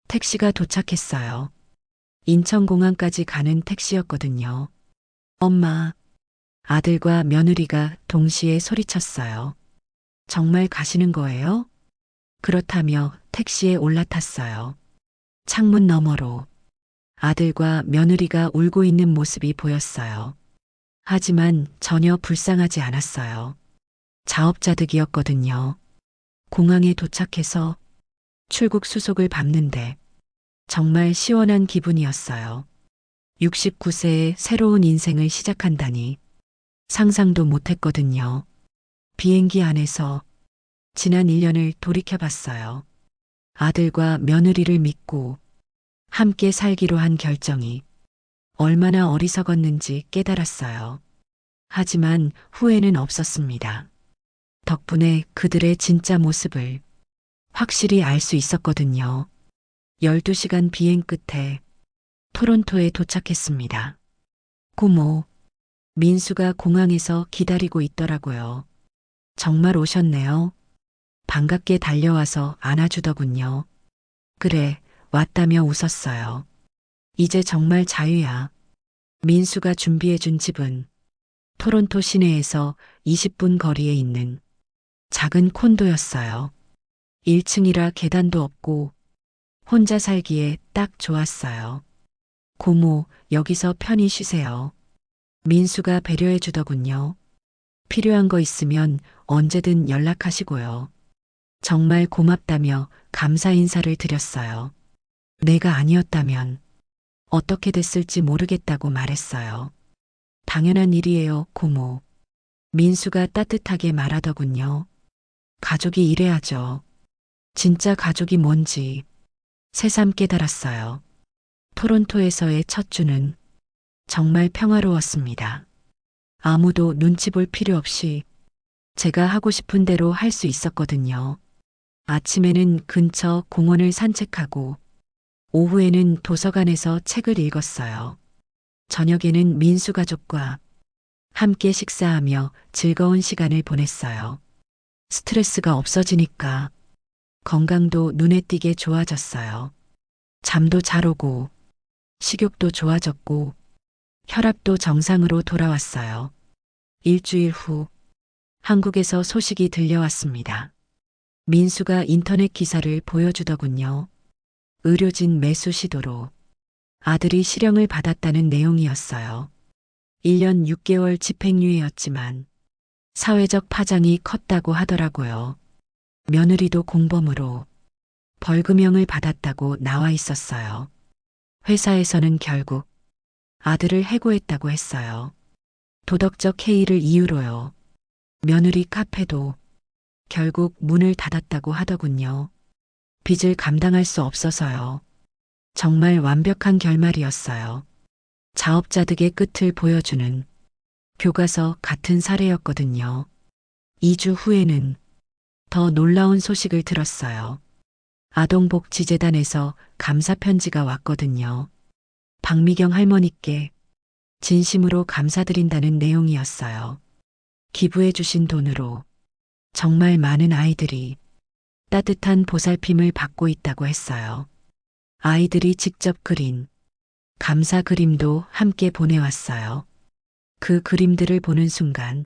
택시가 도착했어요. 인천공항까지 가는 택시였거든요. 엄마, 아들과 며느리가 동시에 소리쳤어요. 정말 가시는 거예요? 그렇다며 택시에 올라탔어요. 창문 너머로 아들과 며느리가 울고 있는 모습이 보였어요. 하지만 전혀 불쌍하지 않았어요. 자업자득이었거든요. 공항에 도착해서 출국 수속을 밟는데 정말 시원한 기분이었어요. 69세의 새로운 인생을 시작한다니 상상도 못했거든요. 비행기 안에서 지난 1년을 돌이켜봤어요. 아들과 며느리를 믿고 함께 살기로 한 결정이 얼마나 어리석었는지 깨달았어요. 하지만 후회는 없었습니다. 덕분에 그들의 진짜 모습을 확실히 알 수 있었거든요. 12시간 비행 끝에 토론토에 도착했습니다. 고모, 민수가 공항에서 기다리고 있더라고요. 정말 오셨네요. 반갑게 달려와서 안아주더군요. 그래, 왔다며 웃었어요. 이제 정말 자유야. 민수가 준비해준 집은 토론토 시내에서 20분 거리에 있는 작은 콘도였어요. 1층이라 계단도 없고 혼자 살기에 딱 좋았어요. 고모, 여기서 편히 쉬세요. 민수가 배려해 주더군요. 필요한 거 있으면 언제든 연락하시고요. 정말 고맙다며 감사 인사를 드렸어요. 내가 아니었다면 어떻게 됐을지 모르겠다고 말했어요. 당연한 일이에요, 고모. 민수가 따뜻하게 말하더군요. 가족이 이래야죠. 진짜 가족이 뭔지 새삼 깨달았어요. 토론토에서의 첫 주는 정말 평화로웠습니다. 아무도 눈치 볼 필요 없이 제가 하고 싶은 대로 할 수 있었거든요. 아침에는 근처 공원을 산책하고 오후에는 도서관에서 책을 읽었어요. 저녁에는 민수 가족과 함께 식사하며 즐거운 시간을 보냈어요. 스트레스가 없어지니까 건강도 눈에 띄게 좋아졌어요. 잠도 잘 오고 식욕도 좋아졌고 혈압도 정상으로 돌아왔어요. 일주일 후 한국에서 소식이 들려왔습니다. 민수가 인터넷 기사를 보여주더군요. 의료진 매수 시도로 아들이 실형을 받았다는 내용이었어요. 1년 6개월 집행유예였지만 사회적 파장이 컸다고 하더라고요. 며느리도 공범으로 벌금형을 받았다고 나와 있었어요. 회사에서는 결국 아들을 해고했다고 했어요. 도덕적 해이를 이유로요. 며느리 카페도 결국 문을 닫았다고 하더군요. 빚을 감당할 수 없어서요. 정말 완벽한 결말이었어요. 자업자득의 끝을 보여주는 교과서 같은 사례였거든요. 2주 후에는 더 놀라운 소식을 들었어요. 아동복지재단에서 감사 편지가 왔거든요. 박미경 할머니께 진심으로 감사드린다는 내용이었어요. 기부해 주신 돈으로 정말 많은 아이들이 따뜻한 보살핌을 받고 있다고 했어요. 아이들이 직접 그린 감사 그림도 함께 보내왔어요. 그 그림들을 보는 순간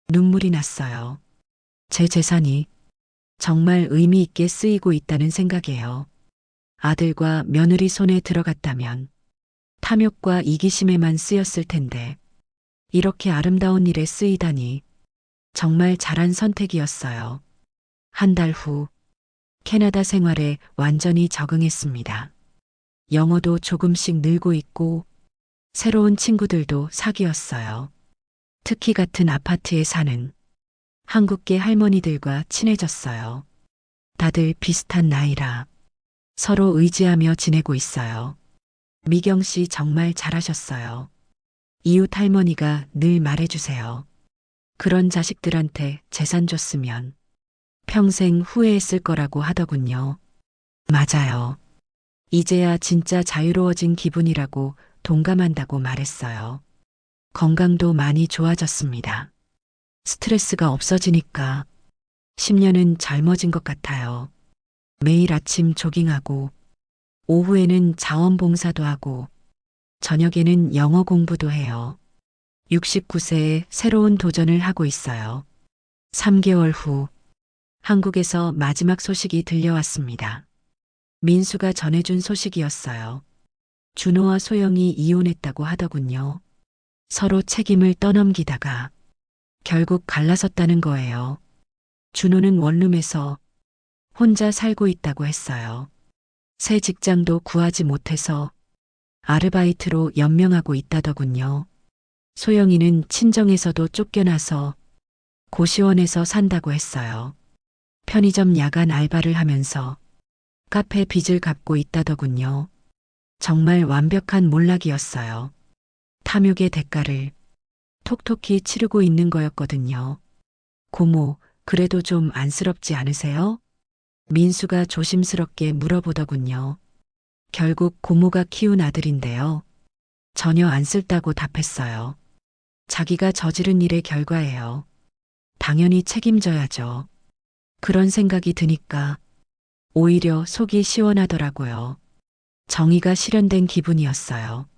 눈물이 났어요. 제 재산이 정말 의미 있게 쓰이고 있다는 생각이에요. 아들과 며느리 손에 들어갔다면 탐욕과 이기심에만 쓰였을 텐데 이렇게 아름다운 일에 쓰이다니 정말 잘한 선택이었어요. 한 달 후 캐나다 생활에 완전히 적응했습니다. 영어도 조금씩 늘고 있고 새로운 친구들도 사귀었어요. 특히 같은 아파트에 사는 한국계 할머니들과 친해졌어요. 다들 비슷한 나이라 서로 의지하며 지내고 있어요. 미경 씨 정말 잘하셨어요. 이웃 할머니가 늘 말해주세요. 그런 자식들한테 재산 줬으면 평생 후회했을 거라고 하더군요. 맞아요. 이제야 진짜 자유로워진 기분이라고 동감한다고 말했어요. 건강도 많이 좋아졌습니다. 스트레스가 없어지니까 10년은 젊어진 것 같아요. 매일 아침 조깅하고 오후에는 자원봉사도 하고 저녁에는 영어 공부도 해요. 69세에 새로운 도전을 하고 있어요. 3개월 후 한국에서 마지막 소식이 들려왔습니다. 민수가 전해준 소식이었어요. 준호와 소영이 이혼했다고 하더군요. 서로 책임을 떠넘기다가 결국 갈라섰다는 거예요. 준호는 원룸에서 혼자 살고 있다고 했어요. 새 직장도 구하지 못해서 아르바이트로 연명하고 있다더군요. 소영이는 친정에서도 쫓겨나서 고시원에서 산다고 했어요. 편의점 야간 알바를 하면서 카페 빚을 갚고 있다더군요. 정말 완벽한 몰락이었어요. 탐욕의 대가를 톡톡히 치르고 있는 거였거든요. 고모, 그래도 좀 안쓰럽지 않으세요? 민수가 조심스럽게 물어보더군요. 결국 고모가 키운 아들인데요. 전혀 안 쓸다고 답했어요. 자기가 저지른 일의 결과예요. 당연히 책임져야죠. 그런 생각이 드니까 오히려 속이 시원하더라고요. 정의가 실현된 기분이었어요.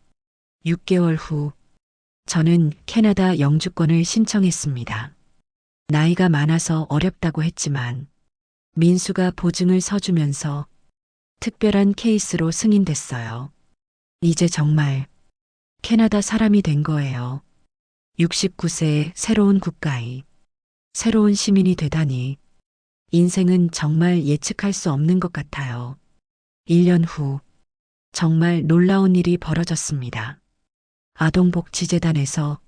6개월 후 저는 캐나다 영주권을 신청했습니다. 나이가 많아서 어렵다고 했지만 민수가 보증을 서주면서 특별한 케이스로 승인됐어요. 이제 정말 캐나다 사람이 된 거예요. 69세의 새로운 국가의 새로운 시민이 되다니 인생은 정말 예측할 수 없는 것 같아요. 1년 후 정말 놀라운 일이 벌어졌습니다. 아동복지재단에서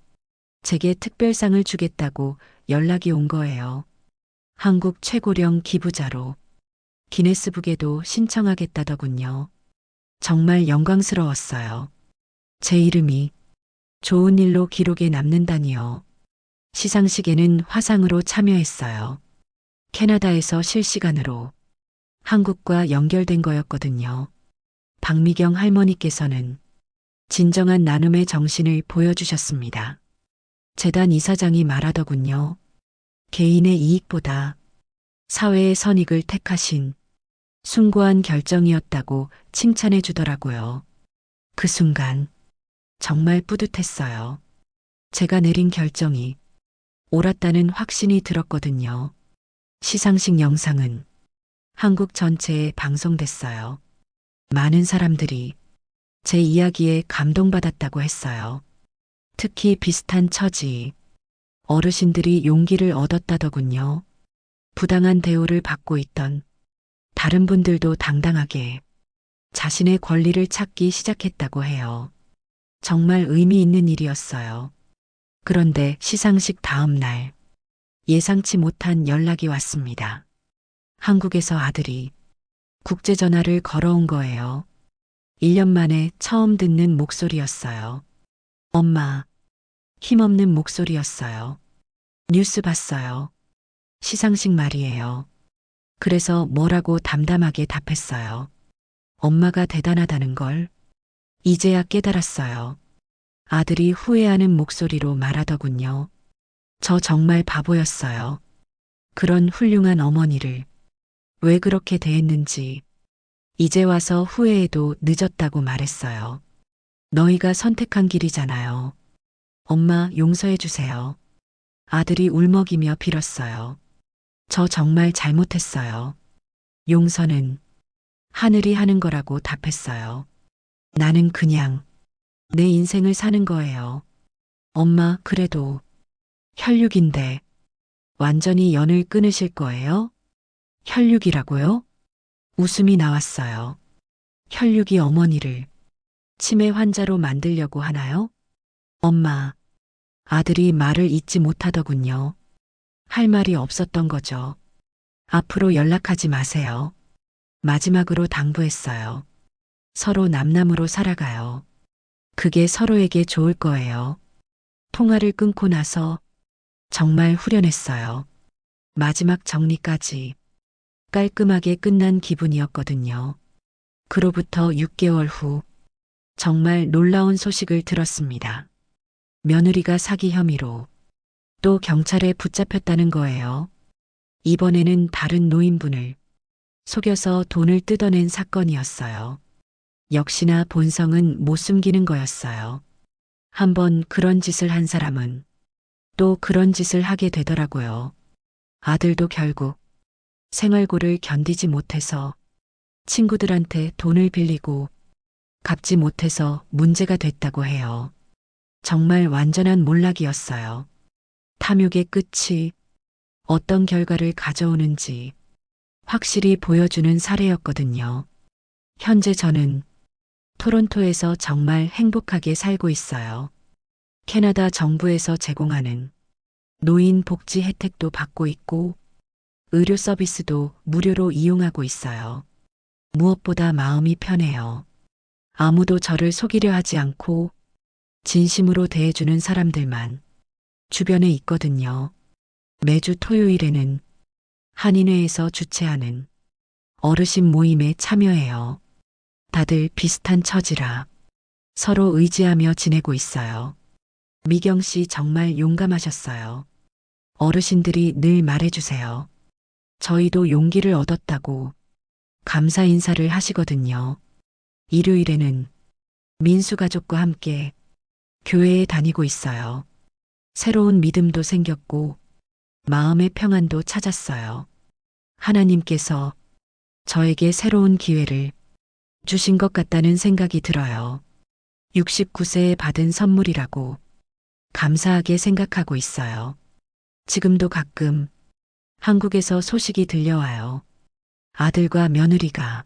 제게 특별상을 주겠다고 연락이 온 거예요. 한국 최고령 기부자로 기네스북에도 신청하겠다더군요. 정말 영광스러웠어요. 제 이름이 좋은 일로 기록에 남는다니요. 시상식에는 화상으로 참여했어요. 캐나다에서 실시간으로 한국과 연결된 거였거든요. 박미경 할머니께서는 진정한 나눔의 정신을 보여주셨습니다. 재단 이사장이 말하더군요. 개인의 이익보다 사회의 선익을 택하신 숭고한 결정이었다고 칭찬해 주더라고요. 그 순간 정말 뿌듯했어요. 제가 내린 결정이 옳았다는 확신이 들었거든요. 시상식 영상은 한국 전체에 방송됐어요. 많은 사람들이 제 이야기에 감동받았다고 했어요. 특히 비슷한 처지, 어르신들이 용기를 얻었다더군요. 부당한 대우를 받고 있던 다른 분들도 당당하게 자신의 권리를 찾기 시작했다고 해요. 정말 의미 있는 일이었어요. 그런데 시상식 다음 날 예상치 못한 연락이 왔습니다. 한국에서 아들이 국제전화를 걸어온 거예요. 1년 만에 처음 듣는 목소리였어요. 엄마, 힘없는 목소리였어요. 뉴스 봤어요. 시상식 말이에요. 그래서 뭐라고 담담하게 답했어요. 엄마가 대단하다는 걸 이제야 깨달았어요. 아들이 후회하는 목소리로 말하더군요. 저 정말 바보였어요. 그런 훌륭한 어머니를 왜 그렇게 대했는지 이제 와서 후회해도 늦었다고 말했어요. 너희가 선택한 길이잖아요. 엄마 용서해 주세요. 아들이 울먹이며 빌었어요. 저 정말 잘못했어요. 용서는 하늘이 하는 거라고 답했어요. 나는 그냥 내 인생을 사는 거예요. 엄마, 그래도 혈육인데 완전히 연을 끊으실 거예요? 혈육이라고요? 웃음이 나왔어요. 혈육이 어머니를 치매 환자로 만들려고 하나요? 엄마, 아들이 말을 잇지 못하더군요. 할 말이 없었던 거죠. 앞으로 연락하지 마세요. 마지막으로 당부했어요. 서로 남남으로 살아가요. 그게 서로에게 좋을 거예요. 통화를 끊고 나서 정말 후련했어요. 마지막 정리까지 깔끔하게 끝난 기분이었거든요. 그로부터 6개월 후 정말 놀라운 소식을 들었습니다. 며느리가 사기 혐의로 또 경찰에 붙잡혔다는 거예요. 이번에는 다른 노인분을 속여서 돈을 뜯어낸 사건이었어요. 역시나 본성은 못 숨기는 거였어요. 한번 그런 짓을 한 사람은 또 그런 짓을 하게 되더라고요. 아들도 결국 생활고를 견디지 못해서 친구들한테 돈을 빌리고 갚지 못해서 문제가 됐다고 해요. 정말 완전한 몰락이었어요. 탐욕의 끝이 어떤 결과를 가져오는지 확실히 보여주는 사례였거든요. 현재 저는 토론토에서 정말 행복하게 살고 있어요. 캐나다 정부에서 제공하는 노인 복지 혜택도 받고 있고 의료 서비스도 무료로 이용하고 있어요. 무엇보다 마음이 편해요. 아무도 저를 속이려 하지 않고 진심으로 대해주는 사람들만 주변에 있거든요. 매주 토요일에는 한인회에서 주최하는 어르신 모임에 참여해요. 다들 비슷한 처지라 서로 의지하며 지내고 있어요. 미경 씨 정말 용감하셨어요. 어르신들이 늘 말해주세요. 저희도 용기를 얻었다고 감사 인사를 하시거든요. 일요일에는 민수가족과 함께 교회에 다니고 있어요. 새로운 믿음도 생겼고 마음의 평안도 찾았어요. 하나님께서 저에게 새로운 기회를 주신 것 같다는 생각이 들어요. 69세에 받은 선물이라고 감사하게 생각하고 있어요. 지금도 가끔 한국에서 소식이 들려와요. 아들과 며느리가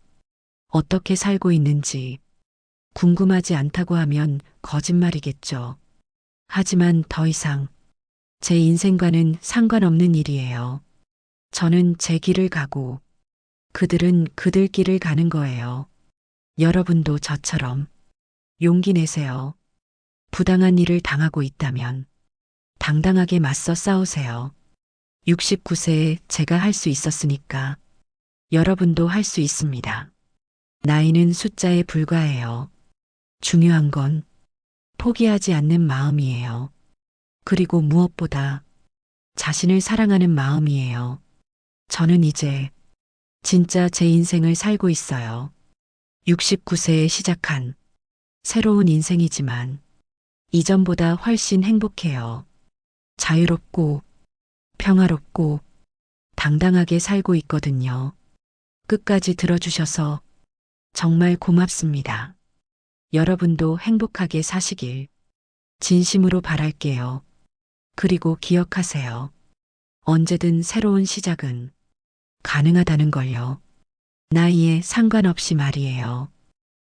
어떻게 살고 있는지 궁금하지 않다고 하면 거짓말이겠죠. 하지만 더 이상 제 인생과는 상관없는 일이에요. 저는 제 길을 가고 그들은 그들 길을 가는 거예요. 여러분도 저처럼 용기 내세요. 부당한 일을 당하고 있다면 당당하게 맞서 싸우세요. 69세에 제가 할 수 있었으니까 여러분도 할 수 있습니다. 나이는 숫자에 불과해요. 중요한 건 포기하지 않는 마음이에요. 그리고 무엇보다 자신을 사랑하는 마음이에요. 저는 이제 진짜 제 인생을 살고 있어요. 69세에 시작한 새로운 인생이지만 이전보다 훨씬 행복해요. 자유롭고 평화롭고 당당하게 살고 있거든요. 끝까지 들어주셔서 정말 고맙습니다. 여러분도 행복하게 사시길 진심으로 바랄게요. 그리고 기억하세요. 언제든 새로운 시작은 가능하다는 걸요. 나이에 상관없이 말이에요.